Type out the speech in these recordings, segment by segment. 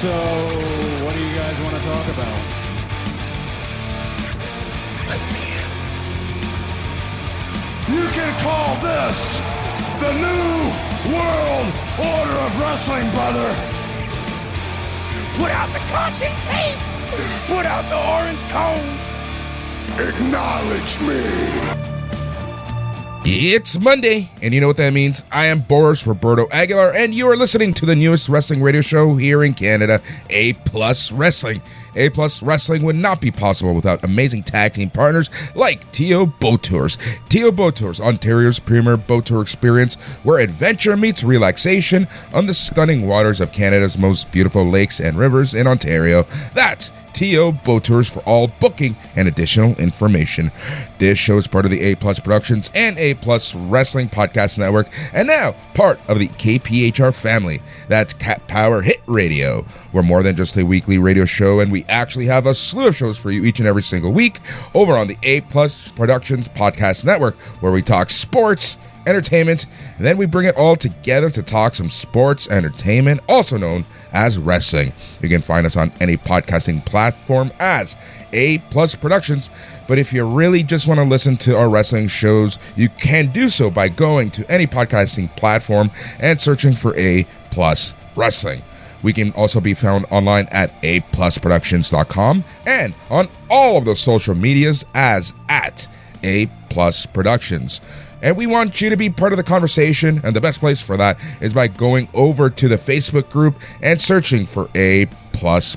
So, what do you guys want to talk about? You can call this the New World Order of Wrestling, brother. Put out the caution tape. Put out the orange cones. Acknowledge me. It's Monday, and you know what that means. I am Boris Aguilar, and you are listening to the newest wrestling radio show here in Canada, A+ Wrestling. A+ Wrestling would not be possible without amazing tag team partners like T.O. Boat Tours. T.O. Boat Tours, Ontario's premier boat tour experience, where adventure meets relaxation on the stunning waters of Canada's most beautiful lakes and rivers in Ontario. That's T.O. Boat Tours for all booking and additional information. This show is part of the A+ Productions and A+ Wrestling Podcast Network, and now part of the KPHR family. That's Cat Power Hit Radio. We're more than just a weekly radio show, and we actually have a slew of shows for you each and every single week over on the A+ Productions Podcast Network, where we talk sports, entertainment, and then we bring it all together to talk some sports entertainment, also known as wrestling. You can find us on any podcasting platform as A+ Productions, but if you really just want to listen to our wrestling shows, you can do so by going to any podcasting platform and searching for A+ Wrestling. We can also be found online at aplusproductions.com and on all of the social medias as at A+ Productions. And we want you to be part of the conversation, and the best place for that is by going over to the Facebook group and searching for A+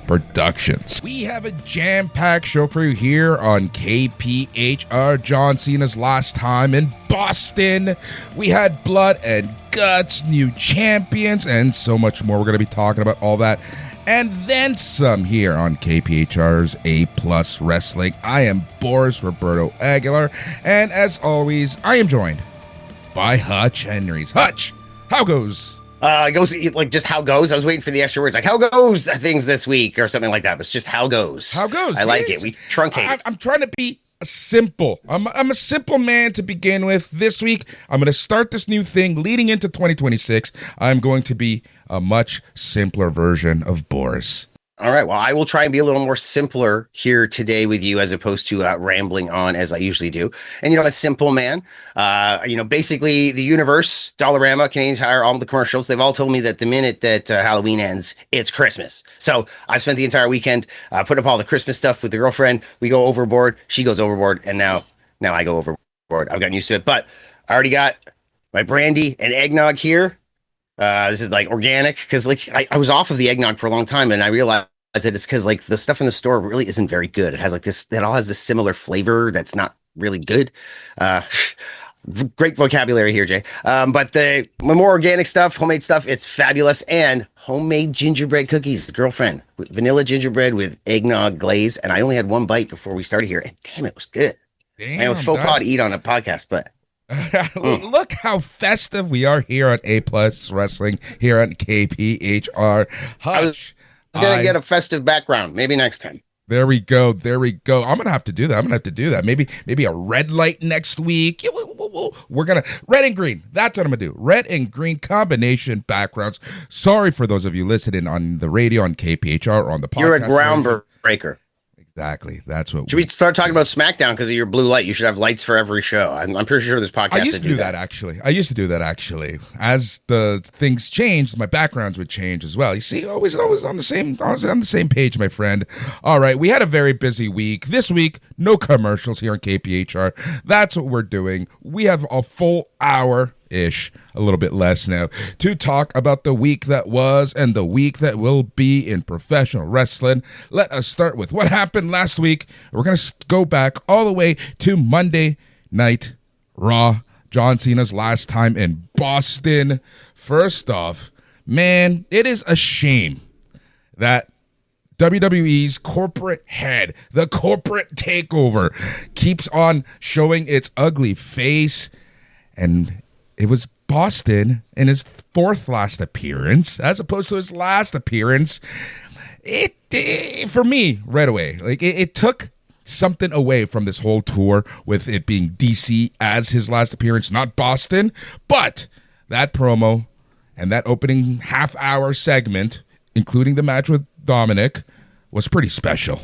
Productions. We have a jam-packed show for you here on KPHR, John Cena's last time in Boston. We had Blood and Guts, new champions, and so much more. We're going to be talking about all that and then some here on KPHR's A+ Wrestling. I am Boris Aguilar, and as always, I am joined by Hutch Henrys. Hutch, how goes? It goes like just how goes. I was waiting for the extra words, like how goes things this week or something like that. But it's just how goes. How goes? I like it. We truncate it. I'm trying to be simple. I'm a simple man to begin with. This week, I'm going to start this new thing leading into 2026. I'm going to be a much simpler version of Boris. All right. Well, I will try and be a little more simpler here today with you as opposed to rambling on as I usually do. And, I'm a simple man. Basically the universe, Dollarama, Canadian Tire, all the commercials, they've all told me that the minute that Halloween ends, it's Christmas. So I've spent the entire weekend putting up all the Christmas stuff with the girlfriend. We go overboard. She goes overboard. And now I go overboard. I've gotten used to it. But I already got my brandy and eggnog here. This is like organic because I was off of the eggnog for a long time, and I realized that it's because the stuff in the store really isn't very good. It has it all has this similar flavor that's not really good. Great vocabulary here, Jay. But the more organic stuff, homemade stuff, it's fabulous. And homemade gingerbread cookies, girlfriend, vanilla gingerbread with eggnog glaze. And I only had one bite before we started here, and damn, it was good. Damn, it was faux pas to eat on a podcast, but. Look how festive we are here on A+ Wrestling, here on KPHR. Hutch, I was going to get a festive background. Maybe next time. There we go. I'm going to have to do that. Maybe a red light next week. We're going to, red and green. That's what I'm going to do. Red and green combination backgrounds. Sorry for those of you listening on the radio, on KPHR, or on the podcast. You're a groundbreaker. Exactly. That's what. Should we start talking about SmackDown because of your blue light? You should have lights for every show. I'm pretty sure there's podcasts. I used to do that actually. As the things changed, my backgrounds would change as well. You see, always on the same page, my friend. All right, we had a very busy week. This week, no commercials here on KPHR. That's what we're doing. We have a full hour-ish, a little bit less now, to talk about the week that was and the week that will be in professional wrestling. Let us start with what happened last week. We're going to go back all the way to Monday Night Raw, John Cena's last time in Boston. First off, man, it is a shame that WWE's corporate head, the corporate takeover, keeps on showing its ugly face. And it was Boston in his fourth last appearance, as opposed to his last appearance. It for me, right away, it took something away from this whole tour with it being DC as his last appearance, not Boston. But that promo and that opening half-hour segment including the match with Dominic, was pretty special.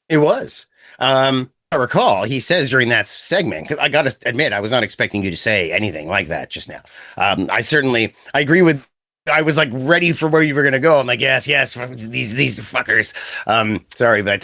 It was. I recall he says during that segment, because I got to admit, I was not expecting you to say anything like that just now. I agree with, I was like ready for where you were going to go. I'm like, yes, these fuckers. Sorry, but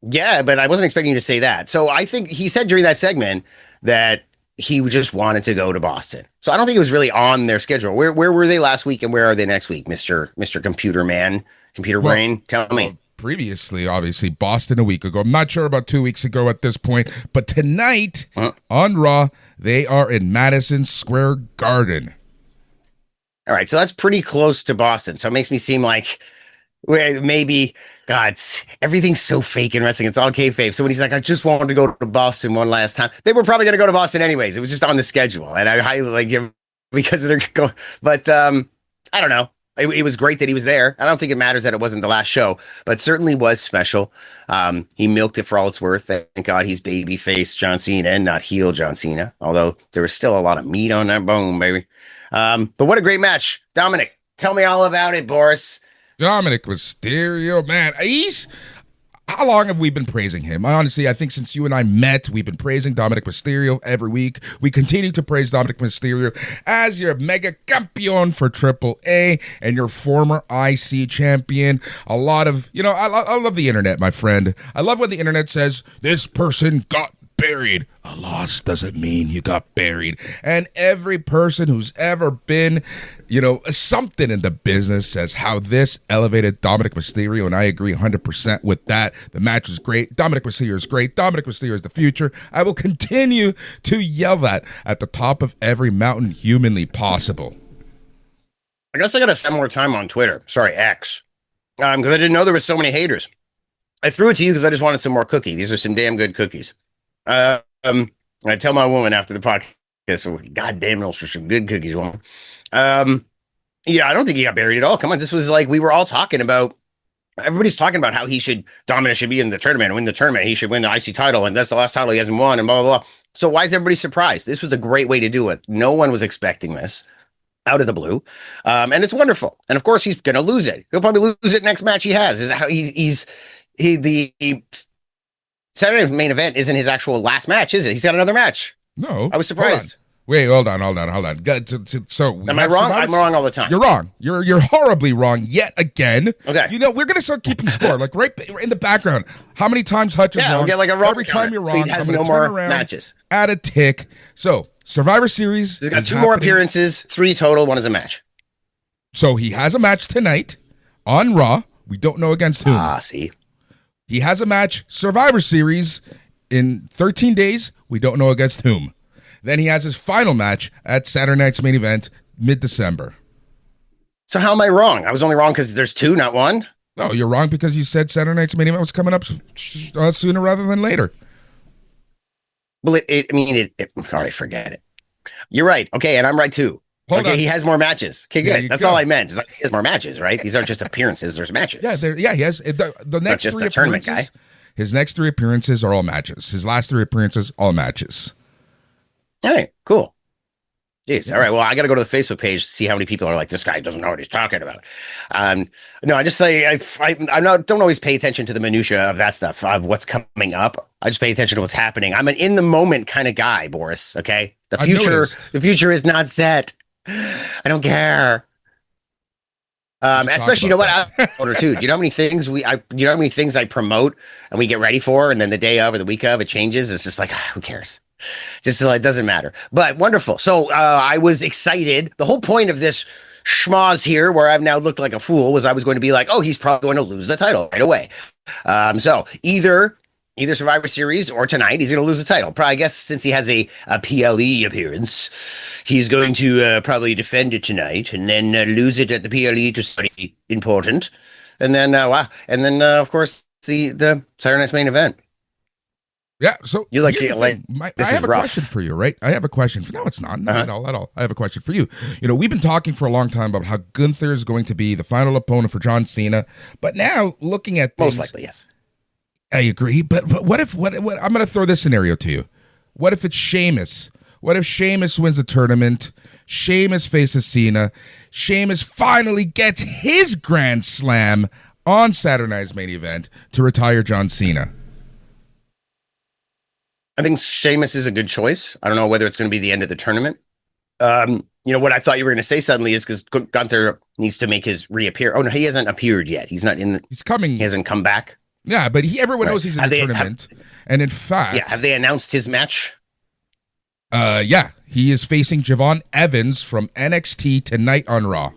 yeah, but I wasn't expecting you to say that. So I think he said during that segment that he just wanted to go to Boston. So I don't think it was really on their schedule. Where were they last week and where are they next week, Mr. Computer Man, Computer Brain? Tell me. Previously, obviously, Boston a week ago. I'm not sure about 2 weeks ago at this point, but tonight on Raw, they are in Madison Square Garden. All right, so that's pretty close to Boston. So it makes me seem like maybe, God, everything's so fake in wrestling. It's all kayfabe. So when he's like, I just wanted to go to Boston one last time, they were probably going to go to Boston anyways. It was just on the schedule, and I highly like him because they're going. But I don't know. It was great that he was there. I don't think it matters that it wasn't the last show, but certainly was special. He milked it for all it's worth. Thank God he's babyface John Cena and not heel John Cena, although there was still a lot of meat on that bone, baby. But what a great match. Dominic, tell me all about it, Boris. Dominic Mysterio, man, how long have we been praising him? Honestly, I think since you and I met, we've been praising Dominic Mysterio every week. We continue to praise Dominic Mysterio as your mega campeon for AAA and your former IC champion. A lot of, I love the internet, my friend. I love when the internet says, this person got buried. A loss doesn't mean you got buried. And every person who's ever been, something in the business says how this elevated Dominic Mysterio, and I agree 100% with that. The match was great. Dominic Mysterio is great. Dominic Mysterio is the future. I will continue to yell that at the top of every mountain humanly possible. I guess I gotta spend more time on Twitter. Sorry, X. Because I didn't know there were so many haters. I threw it to you because I just wanted some more cookie. These are some damn good cookies. I tell my woman after the podcast, so God damn, those are some good cookies, woman. Yeah, I don't think he got buried at all. Come on, this was like we were all talking about. Everybody's talking about how Dominic should be in the tournament, win the tournament. He should win the IC title, and that's the last title he hasn't won, and blah blah blah. So why is everybody surprised? This was a great way to do it. No one was expecting this out of the blue, and it's wonderful. And of course, he's gonna lose it. He'll probably lose it next match he has. Is how the Saturday main event isn't his actual last match, is it? He's got another match. No. I was surprised. Hold on. So am I wrong? I'm wrong all the time. You're wrong. You're horribly wrong yet again. Okay. We're gonna start keeping score, like right in the background. How many times Hutch is wrong? We'll get like a wrong every time you're wrong. So he has no more matches. Add a tick. So Survivor Series. He's got 2 more appearances, 3 total. 1 is a match. So he has a match tonight on Raw. We don't know against whom. See. He has a match, Survivor Series, in 13 days. We don't know against whom. Then he has his final match at Saturday Night's Main Event, mid-December. So how am I wrong? I was only wrong because there's 2, not 1? No, you're wrong because you said Saturday Night's Main Event was coming up sooner rather than later. Well, all right, forget it. You're right. Okay, and I'm right too. Hold on. He has more matches. Okay, good. That's all I meant. Is like he has more matches, right? These aren't just appearances. There's matches. Yeah, he has the next just 3 a tournament appearances. Guy. His next 3 appearances are all matches. His last 3 appearances, all matches. All right, cool. Jeez. All right. Well, I got to go to the Facebook page to see how many people are like, this guy doesn't know what he's talking about. No, I just say don't always pay attention to the minutia of that stuff, of what's coming up. I just pay attention to what's happening. I'm an in the moment kind of guy, Boris. Okay. The future is not set. I don't care. Especially, you know what? Too. Do you know how many things I promote and we get ready for, and then the day of or the week of it changes? It's just like, who cares? Just it doesn't matter. But wonderful. So I was excited. The whole point of this schmoz here, where I've now looked like a fool, was I was going to be like, oh, he's probably going to lose the title right away. So either Survivor Series or tonight, he's going to lose the title. Probably, I guess, since he has a PLE appearance, he's going to probably defend it tonight and then lose it at the PLE to somebody important. And then, of course, the Saturday Night's Main Event. Yeah, so you like I have a question for you, right? I have a question. No, it's not. Not at all. I have a question for you. We've been talking for a long time about how Gunther is going to be the final opponent for John Cena, but now looking at things, most likely, yes. I agree, but what if I'm going to throw this scenario to you. What if it's Sheamus? What if Sheamus wins the tournament Sheamus faces Cena. Sheamus finally gets his Grand Slam on Saturday night's main event to retire John Cena. I think Sheamus is a good choice. I don't know whether it's going to be the end of the tournament. What I thought you were going to say suddenly is because Gunther needs to make his reappear. Oh no, he hasn't appeared yet. He's not in. He's coming. He hasn't come back. Yeah, but everyone knows he's in the tournament. And in fact, have they announced his match? Yeah, he is facing Javon Evans from NXT tonight on Raw.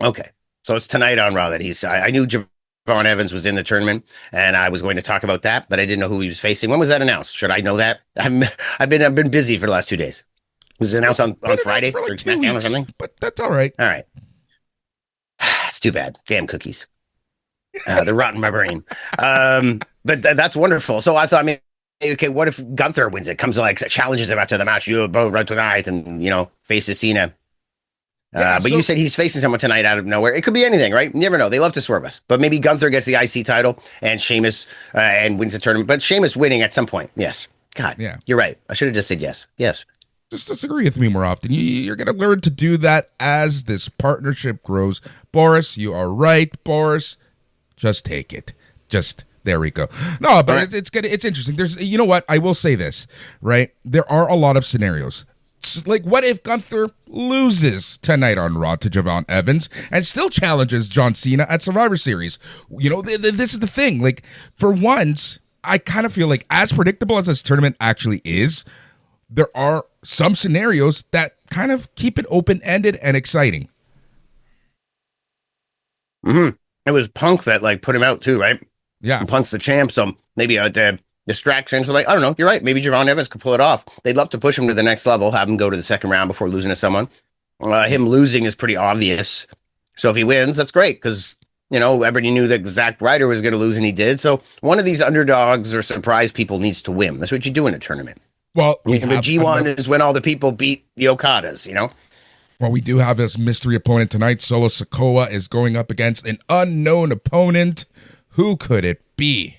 Okay, so it's tonight on Raw that he's. I knew Javon Evans was in the tournament, and I was going to talk about that, but I didn't know who he was facing. When was that announced? Should I know that? I've been busy for the last 2 days. Was it announced on Friday or SmackDown or something? But that's all right. All right. It's too bad. Damn cookies. They're rotting my brain. But that's wonderful. So I thought, okay, what if Gunther wins it? Comes challenges him after the match. You both right tonight, and faces Cena. But you said he's facing someone tonight out of nowhere. It could be anything, right? You never know. They love to swerve us. But maybe Gunther gets the IC title and Sheamus and wins the tournament. But Sheamus winning at some point. Yes. God. Yeah. You're right. I should have just said yes. Yes. Just disagree with me more often. You're going to learn to do that as this partnership grows. Boris, you are right. Boris, just take it. There we go. No, but right. It's interesting. There's, you know what? I will say this, right? There are a lot of scenarios. Like, what if Gunther loses tonight on Raw to Javon Evans and still challenges John Cena at Survivor Series? This is the thing. Like, for once, I kind of feel like as predictable as this tournament actually is, there are some scenarios that kind of keep it open-ended and exciting. Mm-hmm. It was Punk that put him out too, right? Yeah. And Punk's the champ, so maybe a distraction. So I don't know. You're right. Maybe Javon Evans could pull it off. They'd love to push him to the next level, have him go to the second round before losing to someone. Him losing is pretty obvious. So if he wins, that's great because, everybody knew that Zack Ryder was going to lose and he did. So one of these underdogs or surprise people needs to win. That's what you do in a tournament. Well, the G1 is when all the people beat the Okadas, Well, we do have this mystery opponent tonight. Solo Sikoa is going up against an unknown opponent. Who could it be?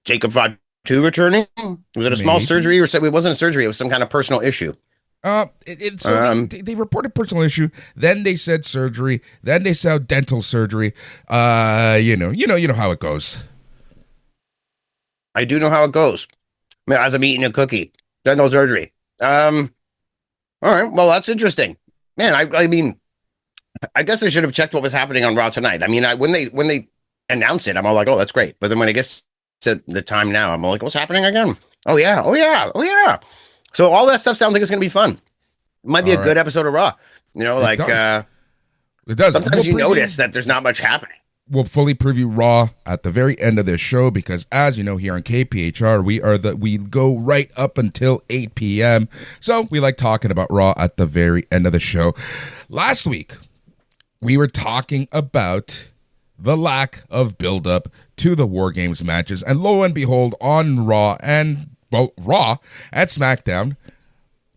Jacob Fatu returning? Was it a small surgery or it wasn't a surgery? It was some kind of personal issue. They reported personal issue. Then they said surgery. Then they said dental surgery. You know how it goes. I do know how it goes. As I'm eating a cookie, dental surgery. All right. Well, that's interesting, man. I guess I should have checked what was happening on Raw tonight. When they announce it, I'm all like, oh, that's great. But then when it gets to the time now, I'm all like, what's happening again? Oh yeah. So all that stuff sounds like it's gonna be fun. It might be a good episode of Raw. It does. Sometimes you notice that there's not much happening. We'll fully preview Raw at the very end of this show because, as you know, here on KPHR, we go right up until 8 p.m. So we like talking about Raw at the very end of the show. Last week, we were talking about the lack of build-up to the War Games matches, and lo and behold, on Raw at SmackDown,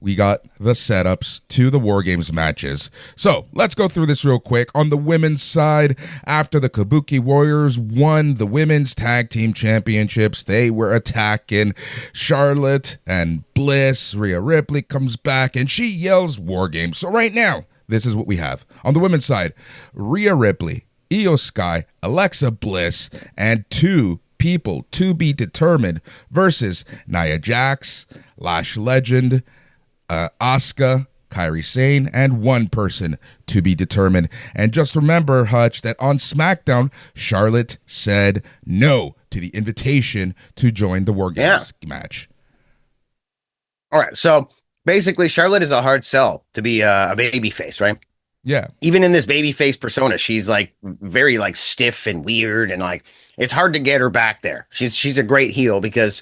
we got the setups to the War Games matches. So let's go through this real quick. On the women's side, after the Kabuki Warriors won the women's tag team championships, they were attacking Charlotte and Bliss. Rhea Ripley comes back and she yells War Games. So right now, this is what we have. On the women's side, Rhea Ripley, Io Sky, Alexa Bliss, and two people to be determined versus Nia Jax, Lash Legend, Asuka, Kairi Sane, and one person to be determined. And just remember, Hutch, that on SmackDown, Charlotte said no to the invitation to join the War Games match. All right, so basically, Charlotte is a hard sell to be a babyface, right? Yeah. Even in this babyface persona, she's very stiff and weird, and it's hard to get her back there. She's a great heel because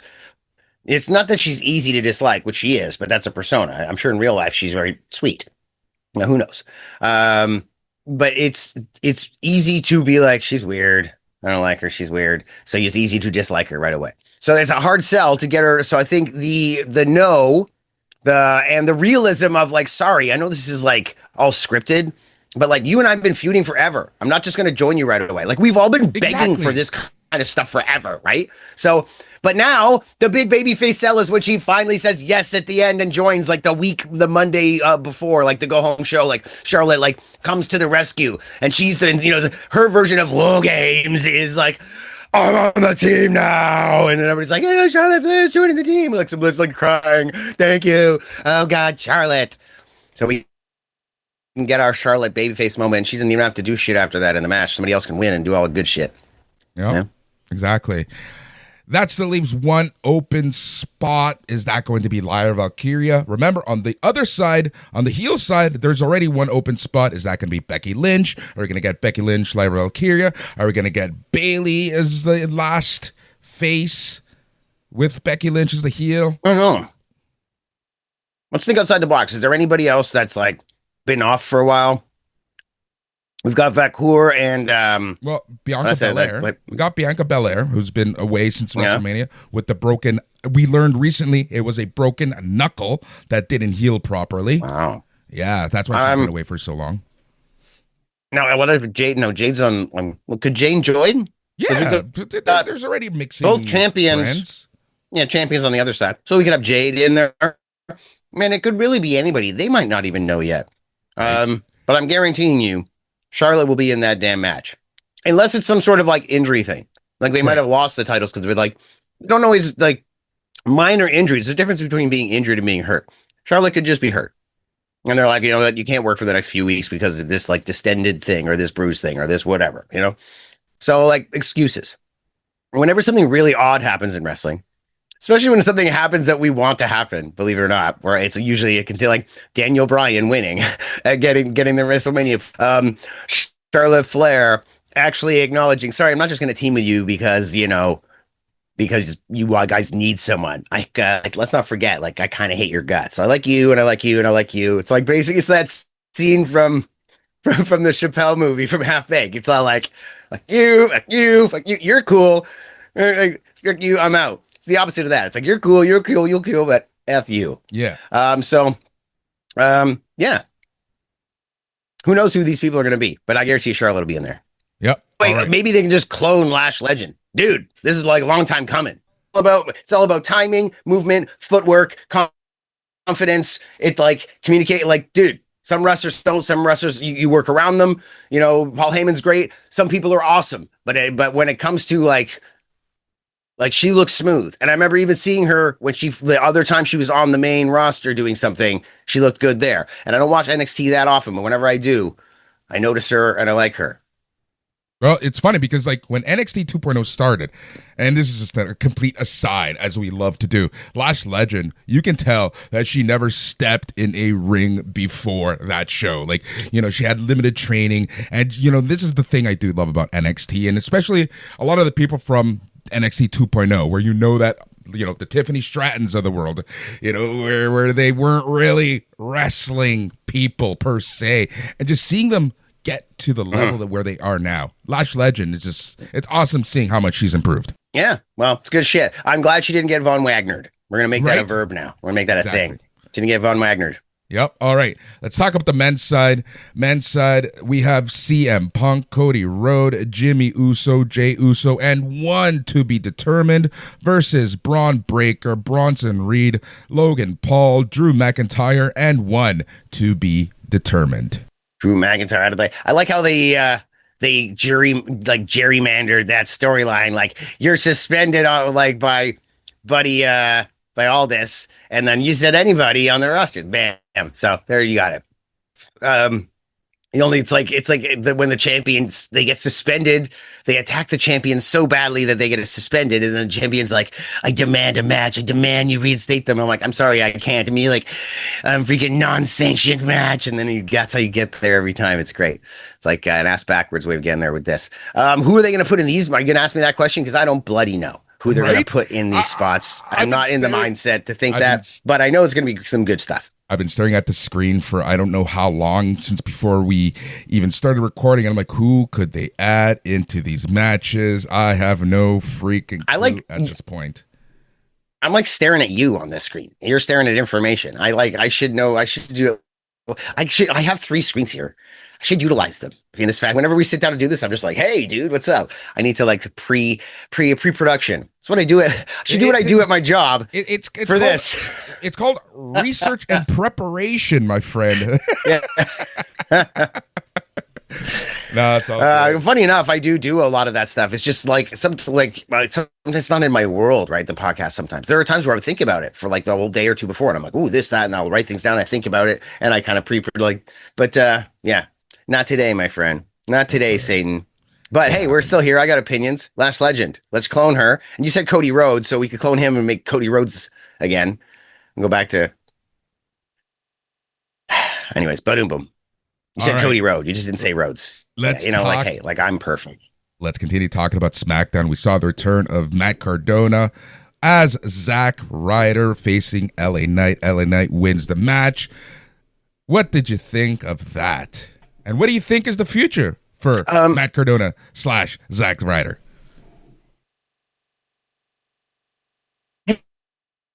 it's not that she's easy to dislike, which she is, but that's a persona. I'm sure in real life she's very sweet. Now, who knows? But it's easy to be like, she's weird. I don't like her. She's weird. So it's easy to dislike her right away. So it's a hard sell to get her. So I think the no, and the realism of sorry, I know this is all scripted, but you and I have been feuding forever. I'm not just going to join you right away. We've all been begging for this of stuff forever, right? So, but now the big babyface sell is when she finally says yes at the end and joins like the Monday before, like the go home show. Like Charlotte like comes to the rescue, and she's her version of War Games is like, I'm on the team now, and then everybody's like, "Hey, Charlotte Flair's joining the team." Like somebody's like crying, "Thank you, oh God, Charlotte." So we can get our Charlotte babyface moment, and she doesn't even have to do shit after that in the match. Somebody else can win and do all the good shit. Yep, exactly. That still leaves one open spot. Is that going to be Lyra Valkyria? Remember, on the other side, on the heel side, there's already one open spot. Is that going to be Becky Lynch? Are we going to get Becky Lynch, Lyra Valkyria? Are we going to get Bayley as the last face with Becky Lynch as the heel? I don't know. Let's think outside the box. Is there anybody else that's like been off for a while? We've got Vakur and Bianca Belair. We got Bianca Belair, who's been away since WrestleMania with the broken. We learned recently it was a broken knuckle that didn't heal properly. Wow. Yeah, that's why she's been away for so long. Now, what if Jade? No, Jade's on. Could Jane join? Yeah, there's already mixing both champions. Brands. Yeah, champions on the other side, so we could have Jade in there. Man, it could really be anybody. They might not even know yet. Right. But I'm guaranteeing you, Charlotte will be in that damn match. Unless it's some sort of like injury thing. Like they might have lost the titles because they're like, you don't always like minor injuries. There's a difference between being injured and being hurt. Charlotte could just be hurt. And they're like, you can't work for the next few weeks because of this like distended thing or this bruise thing or this whatever, So like excuses. Whenever something really odd happens in wrestling, especially when something happens that we want to happen, believe it or not, where it's usually it can be like Daniel Bryan winning, getting the WrestleMania. Charlotte Flair actually acknowledging, sorry, I'm not just going to team with you because you guys need someone. Let's not forget, like I kind of hate your guts. I like you and I like you and I like you. It's like basically it's that scene from the Chappelle movie from Half Baked. It's all like you, you're cool. Like, you, I'm out. It's the opposite of that. It's like you're cool, but F you. Yeah. Yeah. Who knows who these people are going to be? But I guarantee Charlotte will be in there. Yep. Wait, maybe they can just clone Lash Legend, dude. This is like a long time coming. It's all about timing, movement, footwork, confidence. It like communicate. Like, dude, some wrestlers don't. Some wrestlers you work around them. Paul Heyman's great. Some people are awesome, but when it comes to like she looks smooth. And I remember even seeing her when the other time she was on the main roster doing something, she looked good there. And I don't watch NXT that often, but whenever I do, I notice her and I like her. Well, it's funny because like when NXT 2.0 started, and this is just a complete aside as we love to do, Lash Legend, you can tell that she never stepped in a ring before that show. Like, she had limited training. And, this is the thing I do love about NXT, and especially a lot of the people from NXT 2.0, where that the Tiffany Strattons of the world, where they weren't really wrestling people per se, and just seeing them get to the level that where they are now. Lash Legend is it's awesome seeing how much she's improved. Yeah, well, it's good shit. I'm glad she didn't get Von Wagnered. We're gonna make that a verb now. We're gonna make that a thing. She didn't get Von Wagnered. Yep. All right. Let's talk about the men's side. Men's side, we have CM Punk, Cody Rhodes, Jimmy Uso, Jey Uso, and one to be determined versus Braun Breaker, Bronson Reed, Logan Paul, Drew McIntyre, and one to be determined. Drew McIntyre. I like how they gerrymandered that storyline. Like you're suspended on by Buddy by all this, and then you said anybody on the roster, bam. So there you got it. It's like when the champions they get suspended, they attack the champions so badly that they get suspended, and then the champion's like, I demand a match, I demand you reinstate them. I'm like, I'm sorry, I can't. I mean, like, freaking non-sanctioned match, and then that's how you get there every time. It's great. It's like an ass backwards way of getting there with this. Who are they going to put in these? Are you going to ask me that question? Because I don't bloody know who they're going to put in these spots. I'm not in the mindset to think that, but I know it's going to be some good stuff. I've been staring at the screen for I don't know how long, since before we even started recording. And I'm like, who could they add into these matches? I have no freaking clue at this point. I'm like staring at you on this screen. You're staring at information. I should know. I should do I have 3 screens here. I should utilize them. In this fact, whenever we sit down to do this, I'm just like, hey, dude, what's up? I need to like pre-production. That's what I do. I should do what I do at my job. It's for called, this. It's called research and prepreparation, my friend. Yeah. No, it's all funny enough, I do a lot of that stuff. It's just like it's not in my world, right? The podcast sometimes. There are times where I would think about it for like the whole day or two before, and I'm like, ooh, this, that, and I'll write things down. I think about it, and I kind of but yeah, not today, my friend. Not today, Satan. But hey, we're still here. I got opinions. Last Legend. Let's clone her. And you said Cody Rhodes, so we could clone him and make Cody Rhodes again. And go back to. Anyways, boom, boom. You said Cody Rhodes. You just didn't say Rhodes. Let's like, hey, like I'm perfect. Let's continue talking about SmackDown. We saw the return of Matt Cardona as Zack Ryder facing LA Knight. LA Knight wins the match. What did you think of that? And what do you think is the future for Matt Cardona / Zack Ryder? I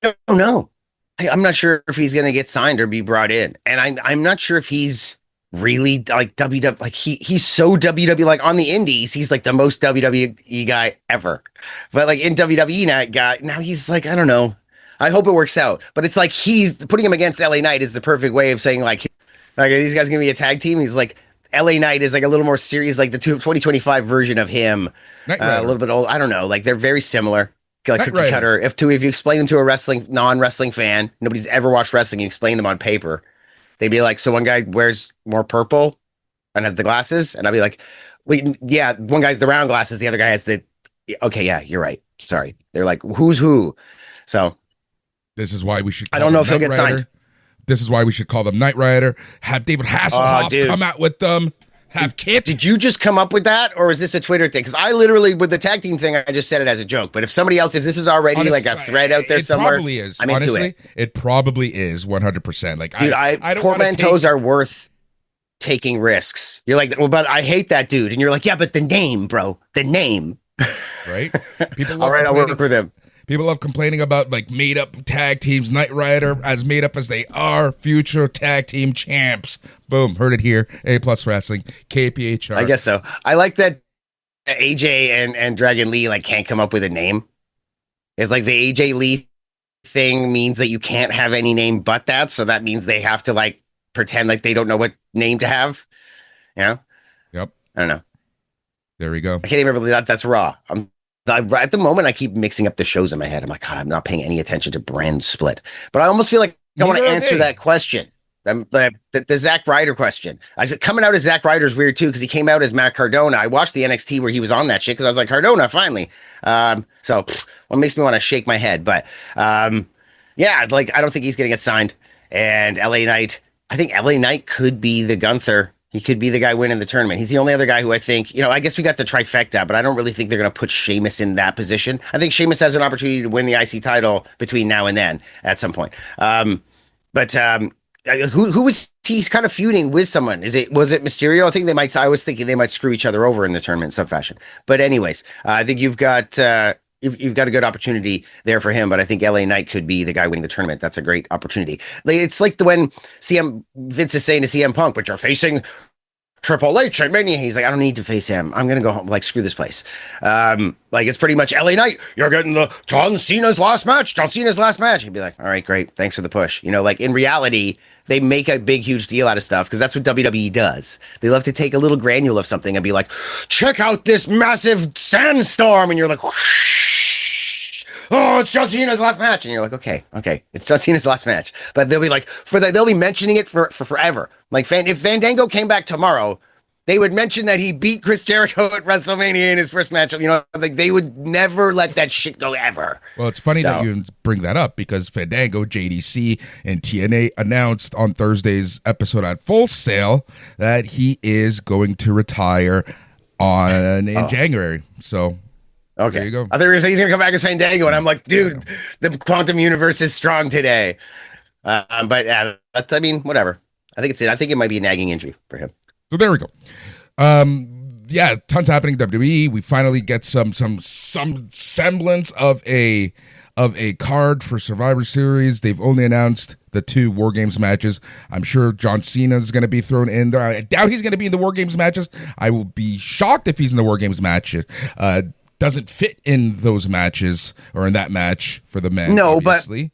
don't know. I'm not sure if he's going to get signed or be brought in. And I'm not sure if he's really like WWE, like he's so WWE, like on the indies, he's like the most WWE guy ever. But like in WWE now he's like, I don't know. I hope it works out. But it's like he's putting him against LA Knight is the perfect way of saying like these guys going to be a tag team. He's like, LA Knight is like a little more serious, like the 2025 version of him. A little bit old. I don't know. Like they're very similar. Like cookie cutter. If you explain them to a non-wrestling fan, nobody's ever watched wrestling, you explain them on paper. They'd be like, so one guy wears more purple and has the glasses. And I'd be like, wait, yeah, one guy's the round glasses. The other guy has okay, yeah, you're right. Sorry. They're like, who's who? So this is why we should. I don't know if he'll get signed. This is why we should call them Knight Rider. Have David Hasselhoff come out with them. Have Kit. Did you just come up with that, or is this a Twitter thing? Because I literally, with the tag team thing, I just said it as a joke. But if somebody else, if this is already like a thread out there somewhere, probably is. I'm Honestly, into it. It probably is 100%. Like, dude, I don't portmanteaus are worth taking risks. You're like, well, but I hate that dude, and you're like, yeah, but the name, bro, the name, right? People all right, I'll work with him. People love complaining about like made up tag teams. Knight Rider, as made up as they are, future tag team champs. Boom, heard it here. A+ Wrestling, KPHR. I guess so. I like that AJ and Dragon Lee like can't come up with a name. It's like the AJ Lee thing means that you can't have any name but that. So that means they have to like pretend like they don't know what name to have. You know? Yep. I don't know. There we go. I can't even remember that. That's Raw. At the moment, I keep mixing up the shows in my head. I'm like, God, I'm not paying any attention to brand split. But I almost feel like I want to answer that question. The Zack Ryder question. I said coming out as Zack Ryder is weird too because he came out as Matt Cardona. I watched the NXT where he was on that shit because I was like, Cardona, finally. So what makes me want to shake my head. But yeah, like I don't think he's gonna get signed. And LA Knight, I think LA Knight could be the Gunther. He could be the guy winning the tournament. He's the only other guy who I think, I guess we got the trifecta, but I don't really think they're going to put Sheamus in that position. I think Sheamus has an opportunity to win the IC title between now and then at some point. But who was he's kind of feuding with someone? Was it Mysterio? I was thinking they might screw each other over in the tournament in some fashion. But anyways, I think you've got a good opportunity there for him, but I think LA Knight could be the guy winning the tournament. That's a great opportunity. It's like when Vince is saying to CM Punk, but you're facing Triple H at Mania. He's like, I don't need to face him. I'm going to go home. Like, screw this place. Like, it's pretty much LA Knight. You're getting the John Cena's last match. He'd be like, all right, great. Thanks for the push. Like in reality, they make a big, huge deal out of stuff because that's what WWE does. They love to take a little granule of something and be like, check out this massive sandstorm. And you're like, whoosh. Oh, it's John Cena's last match. And you're like, okay, it's John Cena's last match. But they'll be like, they'll be mentioning it for forever. Like, if Fandango came back tomorrow, they would mention that he beat Chris Jericho at WrestleMania in his first match. Like they would never let that shit go ever. Well, it's funny that you bring that up because Fandango, JDC, and TNA announced on Thursday's episode at Full Sail that he is going to retire in January. So... okay. There you go. I thought you were going to say he's going to come back as Fandango, and I'm like, dude, the quantum universe is strong today. But whatever. I think it's it. I think it might be a nagging injury for him. So there we go. Yeah, tons happening in WWE. We finally get some semblance of a of a card for Survivor Series. They've only announced the 2 War Games matches. I'm sure John Cena is going to be thrown in there. I doubt he's going to be in the War Games matches. I will be shocked if he's in the War Games matches. Doesn't fit in those matches or in that match for the men. No, obviously.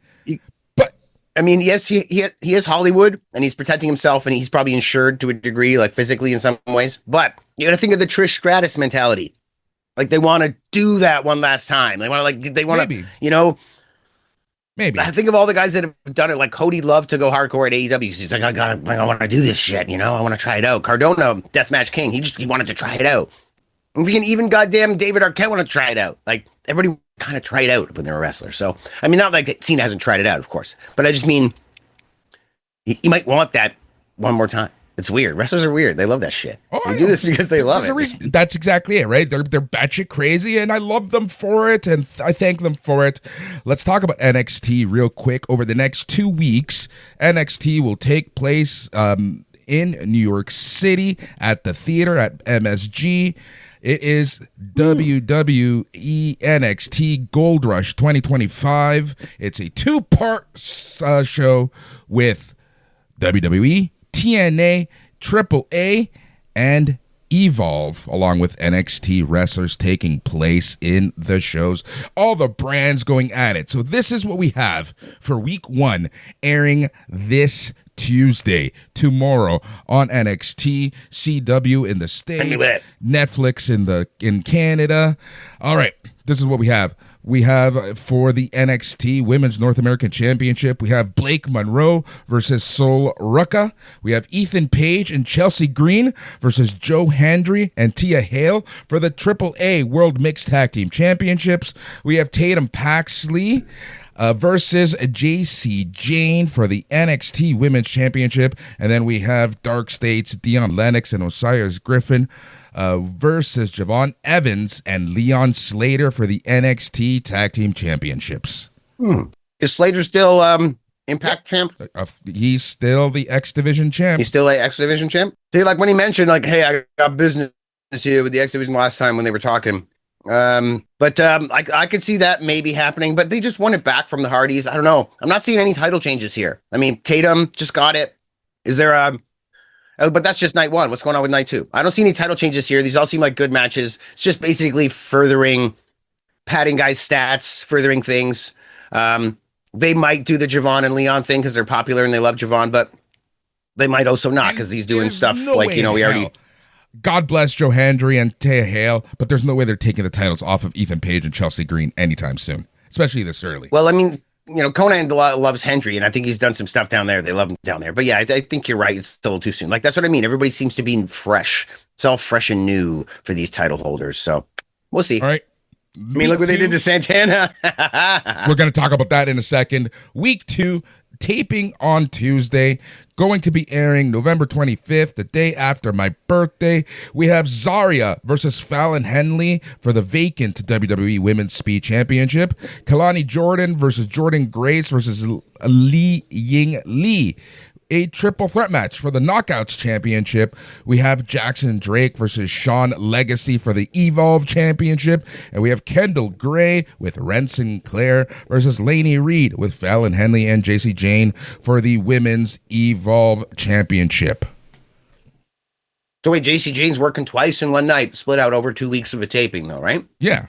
but I mean, yes, he is Hollywood and he's protecting himself and he's probably insured to a degree, like physically in some ways. But you got to think of the Trish Stratus mentality. Like they want to do that one last time. They want to, you know, maybe. I think of all the guys that have done it. Like Cody loved to go hardcore at AEW. He's like, I want to do this shit. You know, I want to try it out. Cardona, Deathmatch King. He wanted to try it out. And even goddamn David Arquette want to try it out. Like everybody kind of tried out when they were wrestlers. So I mean, not like Cena hasn't tried it out, of course, but I just mean you might want that one more time. It's weird. Wrestlers are weird. They love that shit. They do this because they love it. That's exactly it, right? They're batshit crazy, and I love them for it, and I thank them for it. Let's talk about NXT real quick. Over the next 2 weeks, NXT will take place in New York City at the theater at MSG. It is WWE NXT Gold Rush 2025. It's a 2-part show with WWE, TNA, AAA, and Evolve, along with NXT wrestlers taking place in the shows. All the brands going at it. So this is what we have for week 1, airing this Tuesday, tomorrow on NXT, CW in the States, Netflix in Canada. All right, this is what we have. We have for the NXT Women's North American Championship, we have Blake Monroe versus Sol Ruca. We have Ethan Page and Chelsea Green versus Joe Hendry and Tia Hale for the AAA World Mixed Tag Team Championships. We have Tatum Paxley versus JC Jane for the NXT Women's Championship. And then we have Dark State's Dion Lennox and Osiris Griffin versus Javon Evans and Leon Slater for the NXT Tag Team Championships. Is Slater still Impact champ? He's still the X Division champ. He's still a X Division champ? See, like when he mentioned, like, hey, I got business here with the X Division last time when they were talking. I could see that maybe happening, but they just won it back from the Hardys. I don't know. I'm not seeing any title changes here. I mean, Tatum just got it. Is there but that's just night 1. What's going on with night 2? I don't see any title changes here. These all seem like good matches. It's just basically padding guys' stats, furthering things. They might do the Javon and Leon thing because they're popular and they love Javon, but they might also not because he's doing stuff like, you know, we already... God bless Joe Hendry and Tia Hale, but there's no way they're taking the titles off of Ethan Page and Chelsea Green anytime soon, especially this early. Well, I mean, you know, Conan loves Hendry, and I think he's done some stuff down there. They love him down there. But yeah, I think you're right. It's still a little too soon. Like, that's what I mean. Everybody seems to be fresh. It's all fresh and new for these title holders. So we'll see. All right. I mean, look what they did to Santana. We're going to talk about that in a second. Week 2, taping on Tuesday, going to be airing November 25th, the day after my birthday. We have Zarya versus Fallon Henley for the vacant WWE Women's Speed Championship. Kalani Jordan versus Jordan Grace versus Li Ying Lee. A triple threat match for the Knockouts Championship. We have Jackson Drake versus Sean Legacy for the Evolve Championship. And we have Kendall Gray with Ren Sinclair versus Lainey Reed with Fallon Henley and JC Jane for the Women's Evolve Championship. So wait, JC Jane's working twice in one night, split out over 2 weeks of a taping though, right? Yeah.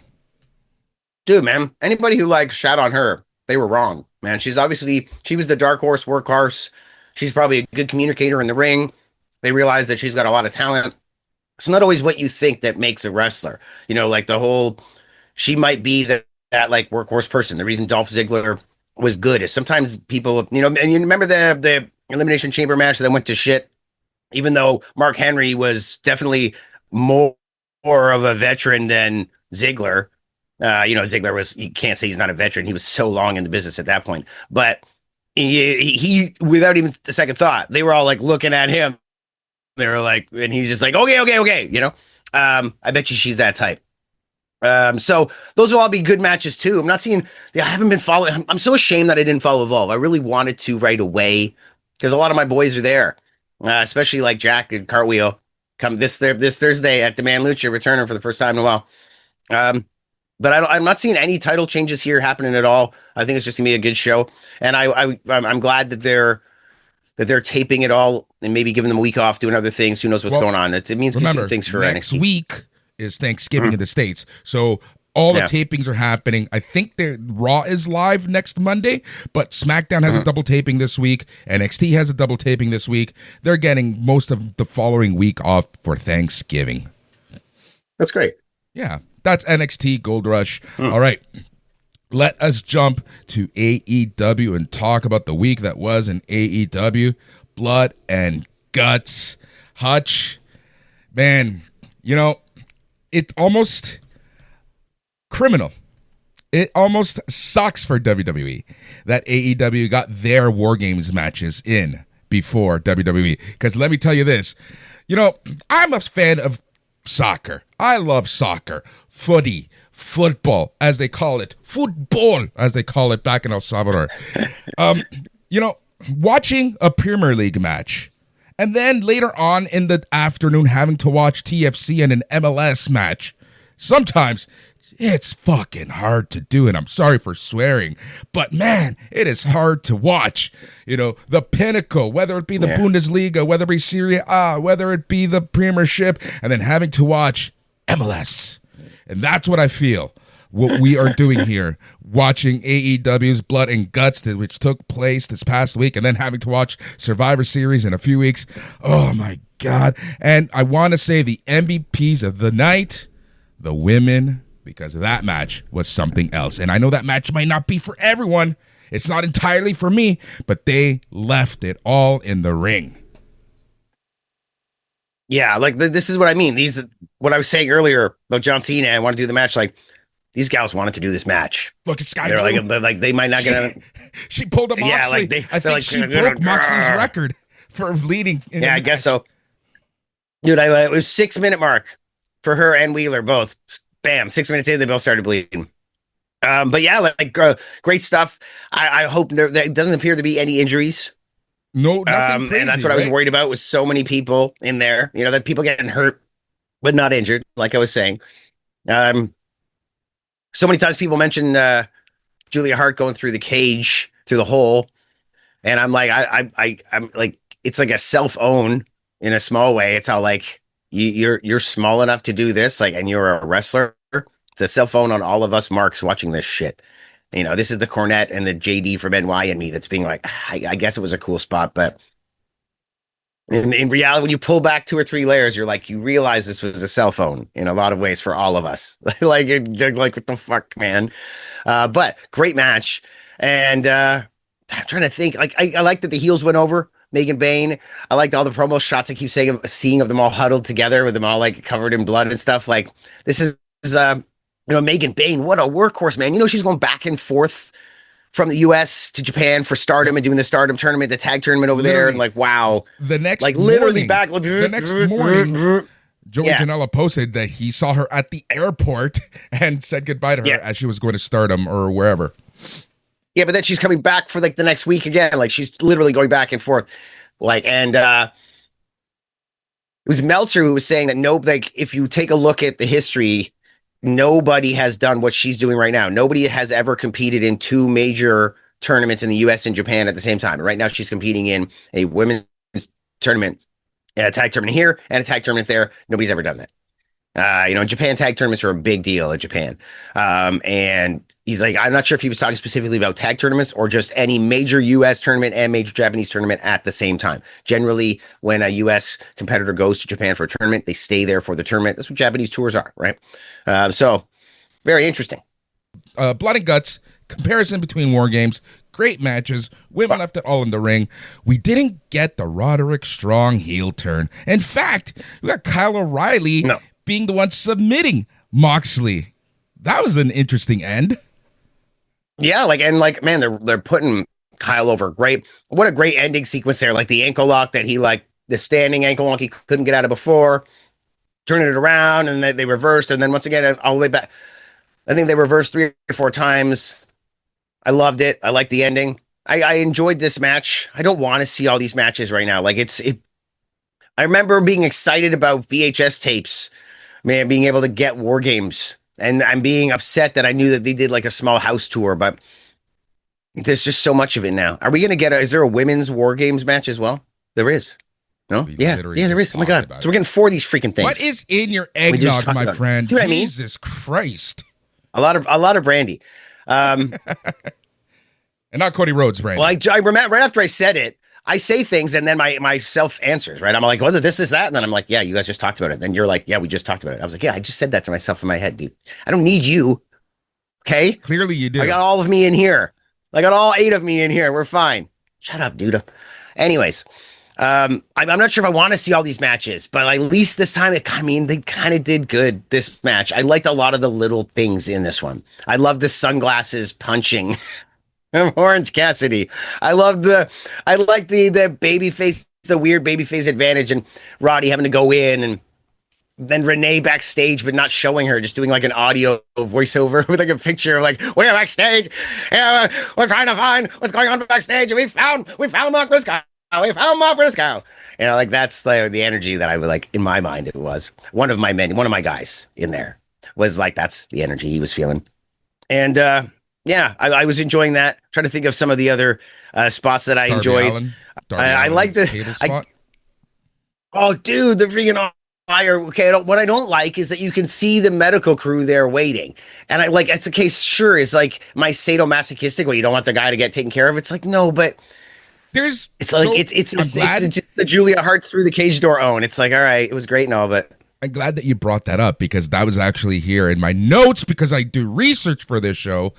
Dude, man, anybody who like shat on her, they were wrong, man. She was the dark horse, workhorse. She's probably a good communicator in the ring. They realize that she's got a lot of talent. It's not always what you think that makes a wrestler. You know, like she might be that like workhorse person. The reason Dolph Ziggler was good is sometimes people, you know, and you remember the Elimination Chamber match that went to shit, even though Mark Henry was definitely more of a veteran than Ziggler. You know, Ziggler you can't say he's not a veteran. He was so long in the business at that point, but he without even a second thought, they were all like looking at him. They were like, and he's just like, okay. You know, I bet you she's that type. So those will all be good matches too. I'm not seeing, I haven't been following. I'm so ashamed that I didn't follow Evolve. I really wanted to right away because a lot of my boys are there, especially like Jack and Cartwheel come this Thursday at Demand Lucha, returning for the first time in a while. But I'm not seeing any title changes here happening at all. I think it's just gonna be a good show, and I'm glad that they're taping it all and maybe giving them a week off, doing other things. Who knows what's going on? It means remember, good things for next NXT. week is Thanksgiving in the States, so all the tapings are happening. I think Raw is live next Monday, but SmackDown has a double taping this week. NXT has a double taping this week. They're getting most of the following week off for Thanksgiving. That's great. Yeah, that's NXT Gold Rush. All right. Let us jump to AEW and talk about the week that was in AEW. Blood and Guts. Hutch. Man, it's almost criminal. It almost sucks for WWE that AEW got their War Games matches in before WWE. Because let me tell you this. I'm a fan of soccer. I love soccer. Footy. Football, as they call it. Football, as they call it back in El Salvador. Watching a Premier League match and then later on in the afternoon having to watch TFC and an MLS match, sometimes it's fucking hard to do, and I'm sorry for swearing, but man, it is hard to watch. The pinnacle, whether it be the Bundesliga, whether it be Serie A, whether it be the Premiership, and then having to watch MLS. And that's what I feel what we are doing here, watching AEW's Blood and Guts, which took place this past week, and then having to watch Survivor Series in a few weeks. Oh, my God. And I want to say the MVPs of the night, the women, because that match was something else. And I know that match might not be for everyone. It's not entirely for me, but they left it all in the ring. Yeah, like this is what I mean. What I was saying earlier about John Cena and want to do the match. Like these gals wanted to do this match. Look at Sky. They're like they might not get. She pulled a Moxley. Yeah, like I think she broke Moxley's record for leading. Yeah, I guess so. Dude, it was 6-minute mark for her and Wheeler both. Bam, 6 minutes in, they both started bleeding. But yeah, great stuff. I hope there doesn't appear to be any injuries. No, nothing crazy, and that's what I was worried about, was so many people in there, that people getting hurt, but not injured, like I was saying. So many times people mention Julia Hart going through the cage, through the hole. And I'm like, I'm like, it's like a self-own in a small way. It's how like you're small enough to do this, like, and you're a wrestler. It's a cell phone on all of us marks watching this shit. This is the Cornette and the JD from NY and me that's being like, I guess it was a cool spot, but in reality, when you pull back 2 or 3 layers, you realize this was a cell phone in a lot of ways for all of us. like what the fuck, man? But great match. And I'm trying to think, like, I like that the heels went over Megan Bayne. I liked all the promo shots I keep seeing of them all huddled together with them all like covered in blood and stuff. Like this is Megan Bayne, what a workhorse, man. She's going back and forth from the US to Japan for Stardom and doing the Stardom tournament, the tag tournament over there. And like, wow. The next morning, Joey Janela posted that he saw her at the airport and said goodbye to her as she was going to Stardom or wherever. Yeah, but then she's coming back for like the next week again. Like she's literally going back and forth. And it was Meltzer who was saying that if you take a look at the history, nobody has done what she's doing right now. Nobody has ever competed in 2 major tournaments in the US and Japan at the same time. Right now she's competing in a women's tournament, a tag tournament here and a tag tournament there. Nobody's ever done that. Japan tag tournaments are a big deal in Japan. And he's like, I'm not sure if he was talking specifically about tag tournaments or just any major US tournament and major Japanese tournament at the same time. Generally, when a US competitor goes to Japan for a tournament, they stay there for the tournament. That's what Japanese tours are, right? So very interesting. Blood and Guts, comparison between War Games, great matches, women left it all in the ring. We didn't get the Roderick Strong heel turn. In fact, we got Kyle O'Reilly being the one submitting Moxley. That was an interesting end. Yeah, man, they're putting Kyle over. Great. What a great ending sequence there. Like the ankle lock that the standing ankle lock he couldn't get out of before, turning it around, and they reversed, and then once again, all the way back. I think they reversed 3 or 4 times. I loved it. I liked the ending. I enjoyed this match. I don't want to see all these matches right now. I remember being excited about VHS tapes, man, being able to get War Games And I'm being upset that I knew that they did like a small house tour, but there's just so much of it now. Are we going to is there a women's War Games match as well? There is. No? Yeah, there is. Oh my God. So we're getting 4 of these freaking things. What is in your eggnog, my friend? See what I mean? Jesus Christ. A lot of brandy. And not Cody Rhodes brandy. Well, I remember right after I said it, I say things and then my self answers, right? I'm like, whether this is that. And then I'm like, yeah, you guys just talked about it. Then you're like, yeah, we just talked about it. I was like, yeah, I just said that to myself in my head, dude. I don't need you. Okay. Clearly you do. I got all of me in here. I got all 8 of me in here. We're fine. Shut up, dude. Anyways, I'm not sure if I want to see all these matches, but at least this time, they kind of did good this match. I liked a lot of the little things in this one. I love the sunglasses punching. Orange Cassidy. I like the baby face, the weird baby face advantage, and Roddy having to go in, and then Renee backstage, but not showing her, just doing like an audio voiceover with like a picture of like, we're backstage. Yeah, we're trying to find what's going on backstage. We found Mark Briscoe. We found Mark Briscoe. You know, like that's the energy that I would like in my mind. It was one of my guys in there was like, that's the energy he was feeling. And, yeah, I was enjoying that. Trying to think of some of the other spots that I enjoyed. I like the oh, dude, the freaking fire. Okay, what I don't like is that you can see the medical crew there waiting, and I like it's a case. Sure, it's like my sadomasochistic where you don't want the guy to get taken care of. It's like no, but it's just the Julia Hart through the cage door own. It's like all right, it was great and all, but. I'm glad that you brought that up because that was actually here in my notes because I do research for this show.